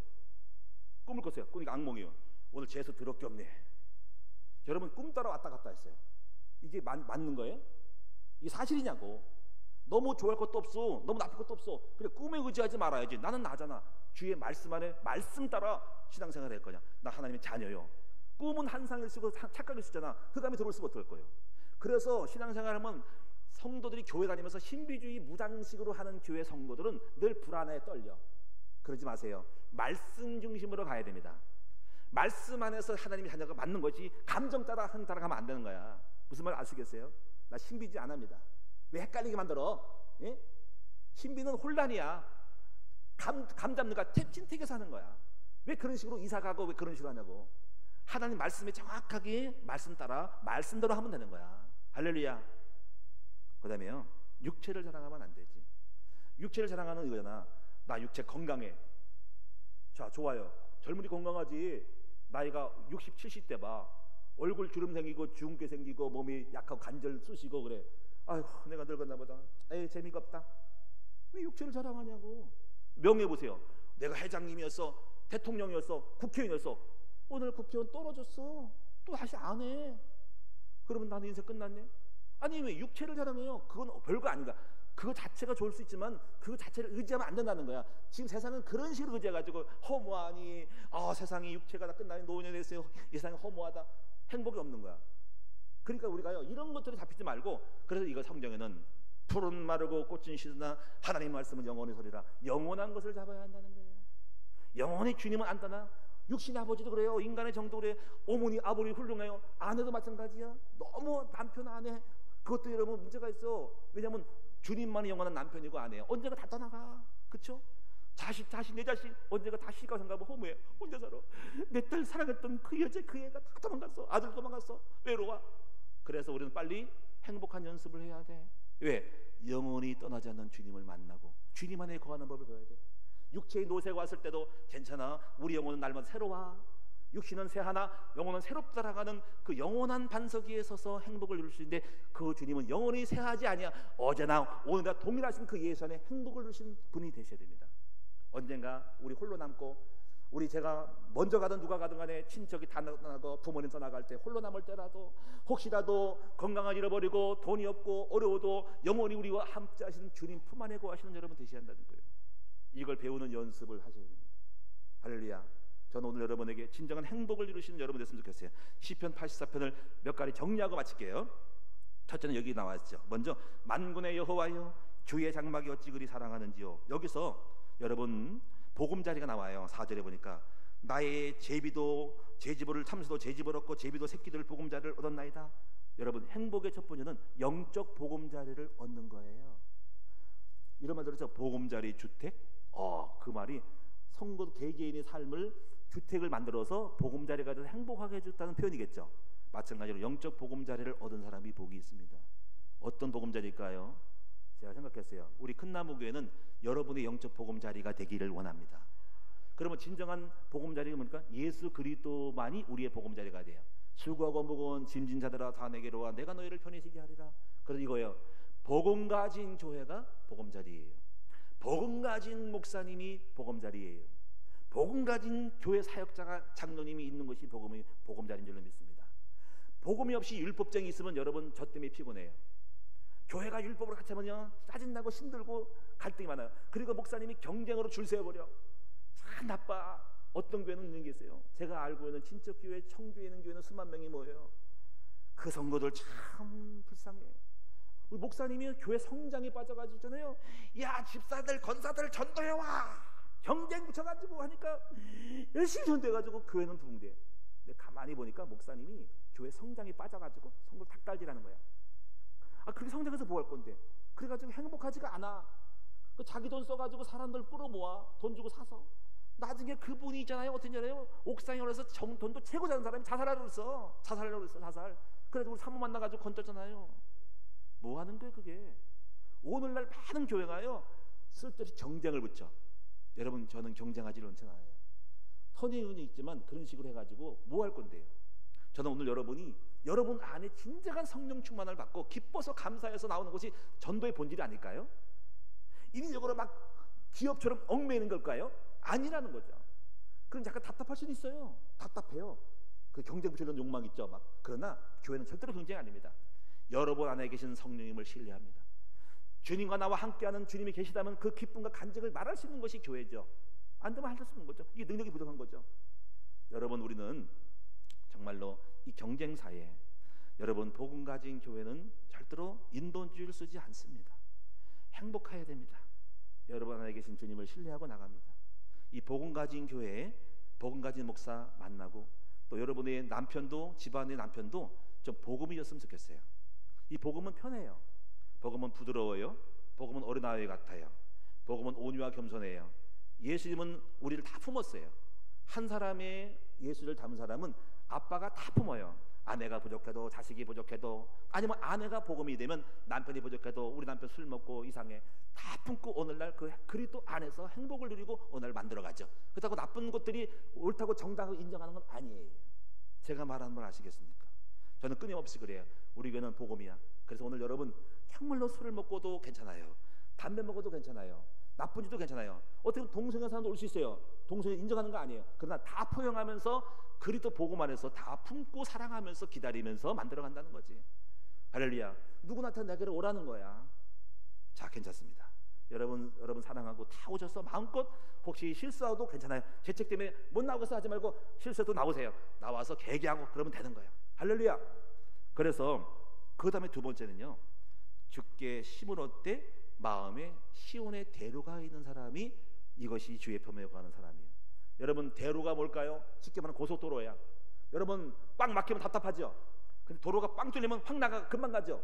꿈을 꿨어요. 꾸니까 악몽이요. 오늘 재수 더럽게 없네. 여러분, 꿈 따라 왔다 갔다 했어요. 이게 맞는 거예요? 이게 사실이냐고. 너무 좋아할 것도 없어, 너무 나쁠 것도 없어. 그래, 꿈에 의지하지 말아야지. 나는 나잖아. 주의 말씀 안에 말씀 따라 신앙생활 할 거냐. 나 하나님의 자녀요. 꿈은 한상일 쓰고 착각일 쓰잖아. 흑암에 들어올 수가 어떨 거예요. 그래서 신앙생활하면 성도들이 교회 다니면서 신비주의 무당식으로 하는 교회 성도들은 늘 불안해, 떨려. 그러지 마세요. 말씀 중심으로 가야 됩니다. 말씀 안에서 하나님의 자녀가 맞는 거지, 감정 따라 가면 안 되는 거야. 무슨 말 아시겠어요? 나 신비주의 안 합니다. 왜 헷갈리게 만들어? 예? 신비는 혼란이야. 감 잡는 거야. 찐택에서 하는 거야. 왜 그런 식으로 이사 가고 왜 그런 식으로 하냐고. 하나님 말씀에 정확하게 말씀 따라 말씀대로 하면 되는 거야. 할렐루야. 그 다음에요, 육체를 자랑하면 안 되지. 육체를 자랑하는 이거잖아. 나 육체 건강해. 자, 좋아요. 젊은이 건강하지. 나이가 60, 70대 봐. 얼굴 주름 생기고 주근깨 생기고 몸이 약하고 관절 쑤시고 그래. 아이고, 내가 늙었나 보다. 에이, 재미가 없다. 왜 육체를 자랑하냐고. 명예 보세요. 내가 회장님이었어, 대통령이었어, 국회의원이었어. 오늘 국회의원 떨어졌어. 또 다시 안 해. 그러면 나는 인생 끝났네. 아니, 왜 육체를 자랑해요? 그건 별거 아닌가. 그거 자체가 좋을 수 있지만 그 자체를 의지하면 안 된다는 거야. 지금 세상은 그런 식으로 의지해가지고 허무하니, 세상이 육체가 다 끝나니 노년이 됐어요. 이 세상이 허무하다. 행복이 없는 거야. 그러니까 우리가요, 이런 것들에 잡히지 말고, 그래서 이거 성경에는 푸른 마르고 꽃은 시드나 하나님 말씀은 영원히 서리라. 영원한 것을 잡아야 한다는 거예요. 영원히 주님은 안 떠나. 육신의 아버지도 그래요. 인간의 정도 그래요. 어머니 아버지 훌륭해요. 아내도 마찬가지야. 너무 남편 아내 그것도 여러분 문제가 있어. 왜냐하면 주님만이 영원한 남편이고 아내예요. 언제가 다 떠나가. 그렇죠? 내 자식 언제가 다 시가 생각하면 허무해. 혼자 살아. 내 딸 사랑했던 그 여자 그 애가 다 도망갔어. 아들 도망갔어. 외로워. 그래서 우리는 빨리 행복한 연습을 해야 돼. 왜? 영원히 떠나지 않는 주님을 만나고 주님 안에 거하는 법을 배워야 돼. 육체의 노쇠가 왔을 때도 괜찮아. 우리 영혼은 날마다 새로워. 육신은 새하나 영혼은 새롭다라가는 그 영원한 반석 위에 서서 행복을 누릴 수 있는데, 그 주님은 영원히 새하지 아니야. 어제나 오늘나 동일하신 그 예수 안에 행복을 누리신 분이 되셔야 됩니다. 언젠가 우리 홀로 남고, 우리 제가 먼저 가든 누가 가든 간에 친척이 다 나가고 부모님 떠나갈 때 홀로 남을 때라도, 혹시라도 건강을 잃어버리고 돈이 없고 어려워도 영원히 우리와 함께 하시는 주님 품 안에 거하시는 여러분 되셔야 한다는 거예요. 이걸 배우는 연습을 하셔야 됩니다. 할렐루야. 저는 오늘 여러분에게 진정한 행복을 이루시는 여러분 됐으면 좋겠어요. 시편 84편을 몇 가지 정리하고 마칠게요. 첫째는 여기 나왔죠. 먼저 만군의 여호와여 주의 장막이 어찌 그리 사랑하는지요. 여기서 여러분 보금자리가 나와요. 4절에 보니까 나의 제비도 제지벌을 참새도 제지벌 얻고 제비도 새끼들 보금자리를 얻었나이다. 여러분 행복의 첫 번째는 영적 보금자리를 얻는 거예요. 이런 말 들었죠? 보금자리 주택. 그 말이 성도 개개인의 삶을 주택을 만들어서 보금자리가 돼서 행복하게 해줬다는 표현이겠죠. 마찬가지로 영적 보금자리를 얻은 사람이 복이 있습니다. 어떤 보금자리일까요? 제가 생각했어요. 우리 큰나무교회는 여러분의 영적 보금자리가 되기를 원합니다. 그러면 진정한 보금자리가 뭡니까? 예수 그리스도만이 우리의 보금자리가 돼요. 수고하고 무거운 짐진 자들아 다 내게로 와 내가 너희를 편히 쉬게 하리라. 그래서 이거예요. 복음 가진 교회가 보금자리예요. 복음 가진 목사님이 보금자리예요. 복음 가진 교회 사역자가 장로님이 있는 것이 보금자리인 줄로 믿습니다. 복음이 없이 율법쟁이 있으면 여러분 저 때문에 피곤해요. 교회가 율법으로 같이 하면요 짜증나고 힘들고 갈등이 많아요. 그리고 목사님이 경쟁으로 줄 세워버려. 참 나빠. 어떤 교회는 있는 게 있어요. 제가 알고 있는 친척교회 청주에 있는 교회는 수만 명이 모여요. 그 성도들 참 불쌍해. 우리 목사님이 교회 성장에 빠져가지고 있잖아요. 야 집사들 건사들 전도해와 경쟁 붙여가지고 하니까 열심히 전도해가지고 교회는 붕대. 근데 가만히 보니까 목사님이 교회 성장에 빠져가지고 성도 닭달질하는 거야. 그렇게 성장해서 뭐 할 건데? 그래가지고 행복하지가 않아. 자기 돈 써가지고 사람들 끌어모아 돈 주고 사서 나중에 그분이 있잖아요. 어떤 일이에요? 옥상에 올라서 돈도 최고 자는 사람이 자살하려고 그랬어. 자살. 그래서 우리 사모 만나가지고 건졌잖아요. 뭐 하는 거예요 그게? 오늘날 많은 교회가요 쓸데없이 경쟁을 붙여. 여러분 저는 경쟁하지 않잖아요. 선의은이 있지만 그런 식으로 해가지고 뭐 할 건데요? 저는 오늘 여러분 안에 진정한 성령 충만을 받고 기뻐서 감사해서 나오는 것이 전도의 본질이 아닐까요? 인위적으로 막 기업처럼 얽매이는 걸까요? 아니라는 거죠. 그럼 약간 답답할 수도 있어요. 답답해요. 그 경쟁 붙이려는 욕망 있죠. 그러나 교회는 절대로 경쟁이 아닙니다. 여러분 안에 계신 성령님을 신뢰합니다. 주님과 나와 함께하는 주님이 계시다면 그 기쁨과 간증을 말할 수 있는 것이 교회죠. 안 되면 할 수 없는 거죠. 이게 능력이 부족한 거죠. 여러분, 우리는 정말로 이 경쟁사에, 여러분, 복음 가진 교회는 절대로 인본주의를 쓰지 않습니다. 행복해야 됩니다. 여러분 안에 계신 주님을 신뢰하고 나갑니다. 이 복음 가진 교회에 복음 가진 목사 만나고, 또 여러분의 남편도, 집안의 남편도 좀 복음이었으면 좋겠어요. 이 복음은 편해요. 복음은 부드러워요. 복음은 어린아이 같아요. 복음은 온유와 겸손해요. 예수님은 우리를 다 품었어요. 한 사람의 예수를 닮은 사람은 아빠가 다 품어요. 아내가 부족해도, 자식이 부족해도, 아니면 아내가 복음이 되면 남편이 부족해도, 우리 남편 술 먹고 이상해, 다 품고 오늘날 그 그리스도 안에서 행복을 누리고 오늘 만들어가죠. 그렇다고 나쁜 것들이 옳다고 정당하고 인정하는 건 아니에요. 제가 말하는 말 아시겠습니까? 저는 끊임없이 그래요. 우리 교회는 복음이야. 그래서 오늘 여러분, 정말로 술을 먹고도 괜찮아요. 담배 먹어도 괜찮아요. 나쁜 짓도 괜찮아요. 어떻게 보면 동성애 사람도 올 수 있어요. 동성애 인정하는 거 아니에요. 그러나 다 포용하면서 그리스도 복음 안에서 다 품고 사랑하면서 기다리면서 만들어간다는 거지. 할렐루야. 누구나한테 내게로 오라는 거야. 자, 괜찮습니다. 여러분 사랑하고 다 오셔서 마음껏, 혹시 실수하도 괜찮아요. 제 책 때문에 못 나오겠어 하지 말고 실수해도 나오세요. 나와서 계기하고 그러면 되는 거야. 할렐루야. 그래서 그 다음에 두 번째는요, 주께 힘을 얻되 마음에 시온의 대로가 있는 사람이 이것이 주의 편에 가는 사람이에요. 여러분, 대로가 뭘까요? 쉽게 말하면 고속도로야. 여러분, 꽉 막히면 답답하죠. 근데 도로가 빵 뚫리면 확 나가, 금방 가죠.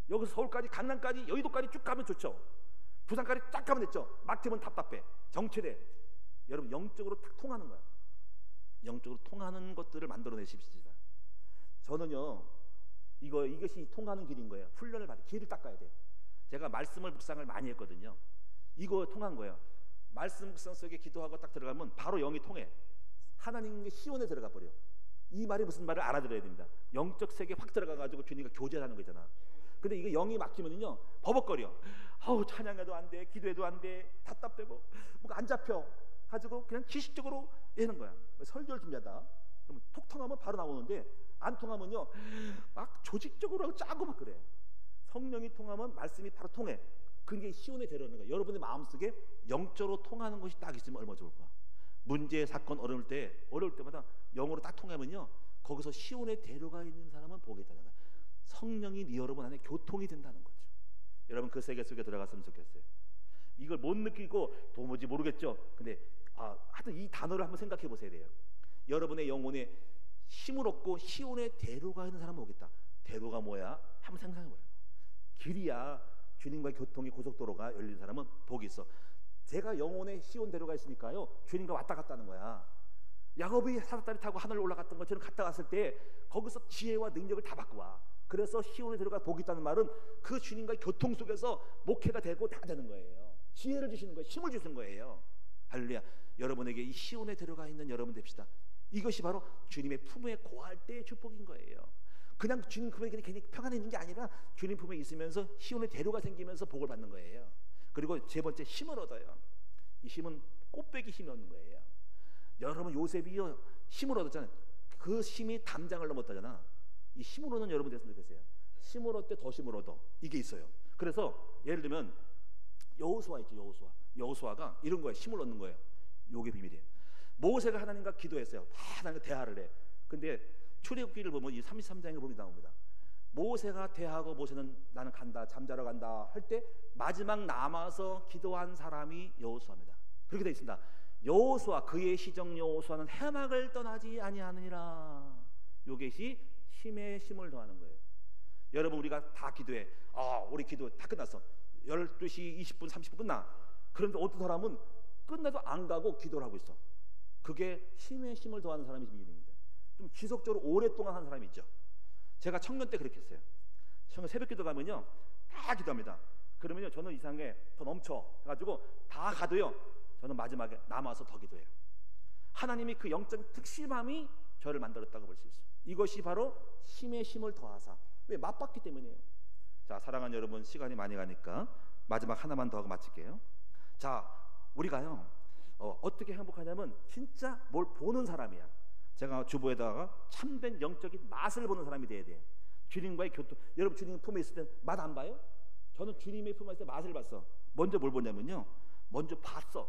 여기서 서울까지, 강남까지, 여의도까지 쭉 가면 좋죠. 부산까지 쫙 가면 됐죠. 막히면 답답해, 정체돼. 여러분, 영적으로 딱 통하는 거야. 영적으로 통하는 것들을 만들어내십시다. 저는요, 이것이 통하는 길인 거예요. 훈련을 받아 길을 닦아야 돼요. 제가 말씀을 묵상을 많이 했거든요. 이거 통한 거예요. 말씀 묵상 속에 기도하고 딱 들어가면 바로 영이 통해. 하나님의 시온에 들어가 버려. 이 말이 무슨 말을 알아들어야 됩니다. 영적 세계에 확 들어가가지고 주님과 교제하는 거잖아. 근데 이게 영이 막히면요, 버벅거려. 아우, 찬양해도 안 돼, 기도해도 안 돼, 답답되고 뭔가 안 잡혀 가지고 그냥 기식적으로 하는 거야. 설교를 준비하다 그러면 톡 통하면 바로 나오는데, 안 통하면요 막 조직적으로 하고 짜고 막 그래. 성령이 통하면 말씀이 바로 통해. 그게 시온에 데려오는 거야. 여러분의 마음속에 영적으로 통하는 것이 딱 있으면 얼마나 좋을까. 문제, 사건 어려울 때마다 영으로 딱 통하면요, 거기서 시온에 데려가 있는 사람은 보겠다는 거야. 성령이 네 여러분 안에 교통이 된다는 거죠. 여러분, 그 세계 속에 들어갔으면 좋겠어요. 이걸 못 느끼고 도무지 모르겠죠. 근데 하여튼 이 단어를 한번 생각해 보셔야 돼요. 여러분의 영혼에 힘을 얻고 시온에 대로가 있는 사람은 오겠다. 대로가 뭐야? 한번 생각해 보래요. 길이야. 주님과의 교통이, 고속도로가 열린 사람은 복이 있어. 제가 영혼에 시온 대로가 있으니까요, 주님과 왔다 갔다 하는 거야. 야곱이 사다리 타고 하늘을 올라갔던 것처럼 갔다 왔을 때 거기서 지혜와 능력을 다 받고 와. 그래서 시온에 들어가 복이 있다는 말은 그 주님과의 교통 속에서 목회가 되고 다 되는 거예요. 지혜를 주시는 거예요. 힘을 주시는 거예요. 할렐루야. 여러분에게 이 시온에 들어가 있는 여러분 됩시다. 이것이 바로 주님의 품에 고할 때의 축복인 거예요. 그냥 주님 품에 괜히 평안해 있는 게 아니라 주님 품에 있으면서 시온의 대로가 생기면서 복을 받는 거예요. 그리고 세 번째, 힘을 얻어요. 이 힘은 꽃배기 힘이 얻는 거예요. 여러분, 요셉이요 힘을 얻었잖아요. 그 힘이 담장을 넘었다잖아. 이 힘을 얻는 여러분 됐으면 좋겠어요. 힘을 얻을 때 더 힘을 얻어. 이게 있어요. 그래서 예를 들면 여호수아 있죠. 여호수아가 이런 거예요. 힘을 얻는 거예요. 요게 비밀이에요. 모세가 하나님과 기도했어요. 하나님과 대화를 해. 근데 출애굽기를 보면 이 33장에 보면 나옵니다. 모세가 대하고, 모세는 나는 간다, 잠자러 간다 할 때 마지막 남아서 기도한 사람이 여호수아입니다. 그렇게 되어 있습니다. 여호수아, 그의 시정 여호수아는 해막을 떠나지 아니하느니라. 요것이 힘에 힘을 더하는 거예요. 여러분, 우리가 다 기도해. 우리 기도 다 끝났어. 12시 20분 30분 끝나. 그런데 어떤 사람은 끝나도 안 가고 기도를 하고 있어. 그게 힘에 힘을 더하는 사람이 비밀입니다. 좀 지속적으로 오랫동안 하는 사람이 있죠. 제가 청년 때 그렇게 했어요. 청년 새벽 기도 가면요 다 기도합니다. 그러면요 저는 이상하게 더 넘쳐 해가지고 다 가도요, 저는 마지막에 남아서 더 기도해요. 하나님이 그 영적 특심함이 저를 만들었다고 볼 수 있어요. 이것이 바로 힘에 힘을 더하사. 왜? 맛봤기 때문이에요. 자, 사랑하는 여러분, 시간이 많이 가니까 마지막 하나만 더 하고 마칠게요. 자, 우리가요 어떻게 행복하냐면 진짜 뭘 보는 사람이야. 제가 주보에다가 참된 영적인 맛을 보는 사람이 돼야 돼. 주님과의 교통. 여러분 주님 품에 있을 때 맛 안 봐요? 저는 주님의 품에 있을 때 맛을 봤어. 먼저 뭘 보냐면요, 먼저 봤어.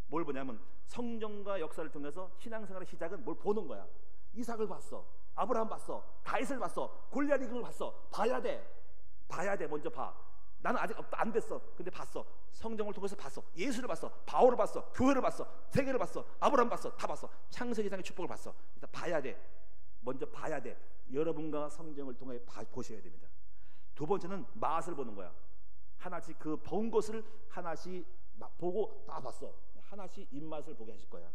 뭘 보냐면 성경과 역사를 통해서 신앙생활의 시작은 뭘 보는 거야. 이삭을 봤어, 아브라함 봤어, 다윗을 봤어, 골리앗 이긴 걸 봤어. 봐야 돼. 먼저 봐. 나는 아직 안 됐어. 근데 봤어. 성경을 통해서 봤어. 예수를 봤어. 바울을 봤어. 교회를 봤어. 세계를 봤어. 아브라함 봤어. 다 봤어. 창세기 이상의 축복을 봤어. 일단 봐야 돼. 먼저 봐야 돼. 여러분과 성경을 통해 보셔야 됩니다. 두 번째는 맛을 보는 거야. 하나씩 그 본 것을 하나씩 보고 다 봤어. 하나씩 입맛을 보게 하실 거야.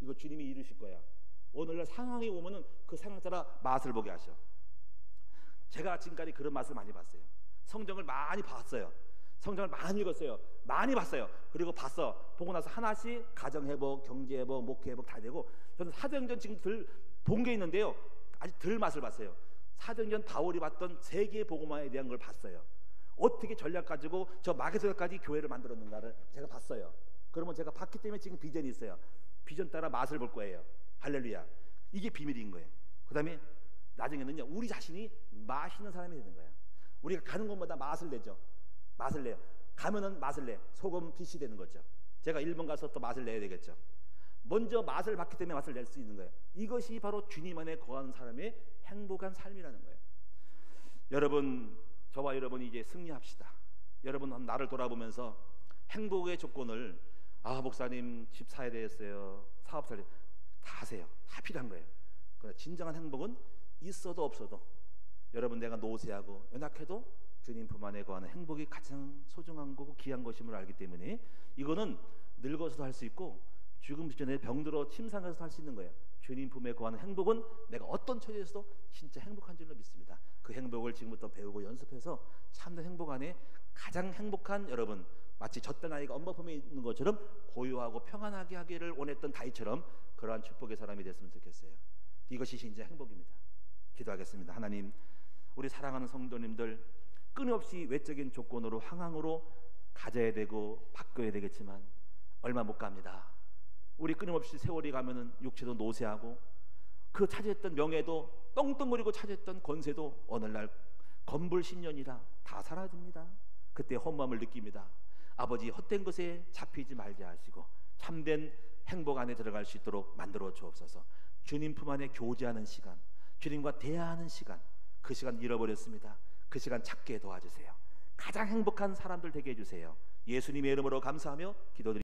이거 주님이 이루실 거야. 오늘날 상황이 오면은 그 상황 따라 맛을 보게 하셔. 제가 지금까지 그런 맛을 많이 봤어요. 성경을 많이 봤어요. 성경을 많이 읽었어요. 많이 봤어요. 그리고 보고 나서 하나씩 가정회복, 경제회복, 목회회복 다 되고, 저는 사도행전 지금 본 게 있는데요, 아직 덜 맛을 봤어요. 사도행전 바울이 봤던 세계 복음화에 대한 걸 봤어요. 어떻게 전략 가지고 저 마게도냐까지 교회를 만들었는가를 제가 봤어요. 그러면 제가 봤기 때문에 지금 비전이 있어요. 비전 따라 맛을 볼 거예요. 할렐루야. 이게 비밀인 거예요. 그 다음에 나중에는요, 우리 자신이 맛있는 사람이 되는 거예요. 우리가 가는 곳마다 맛을 내죠. 맛을 내요. 가면은 맛을 내. 소금 빛이 되는 거죠. 제가 일본 가서 또 맛을 내야 되겠죠. 먼저 맛을 봤기 때문에 맛을 낼 수 있는 거예요. 이것이 바로 주님 안에 거하는 사람의 행복한 삶이라는 거예요. 여러분, 저와 여러분이 이제 승리합시다. 여러분 나를 돌아보면서 행복의 조건을, 목사님 집 사야 되겠어요, 사업 다 하세요. 다 필요한 거예요. 그러나 진정한 행복은 있어도 없어도, 여러분 내가 노쇠하고 연약해도 주님 품 안에 거하는 행복이 가장 소중한 거고 귀한 것임을 알기 때문에, 이거는 늙어서도 할 수 있고 죽음 직전에 병들어 침상에서도 할 수 있는 거예요. 주님 품에 거하는 행복은 내가 어떤 처지에서도 진짜 행복한 줄로 믿습니다. 그 행복을 지금부터 배우고 연습해서 참된 행복 안에 가장 행복한, 여러분 마치 젖된 아이가 엄마 품에 있는 것처럼 고요하고 평안하게 하기를 원했던 다윗처럼 그러한 축복의 사람이 됐으면 좋겠어요. 이것이 진짜 행복입니다. 기도하겠습니다. 하나님, 우리 사랑하는 성도님들 끊임없이 외적인 조건으로 황항으로 가져야 되고 바꿔야 되겠지만 얼마 못 갑니다. 우리 끊임없이 세월이 가면은 육체도 노쇠하고 그 차지했던 명예도 떵떵거리고 차지했던 권세도 어느 날 건불 10년이라 다 사라집니다. 그때 허무함을 느낍니다. 아버지, 헛된 것에 잡히지 말게 하시고 참된 행복 안에 들어갈 수 있도록 만들어 주옵소서. 주님 품 안에 교제하는 시간, 주님과 대화하는 시간, 그 시간 잃어버렸습니다. 그 시간 찾게 도와주세요. 가장 행복한 사람들 되게 해주세요. 예수님의 이름으로 감사하며 기도드립니다.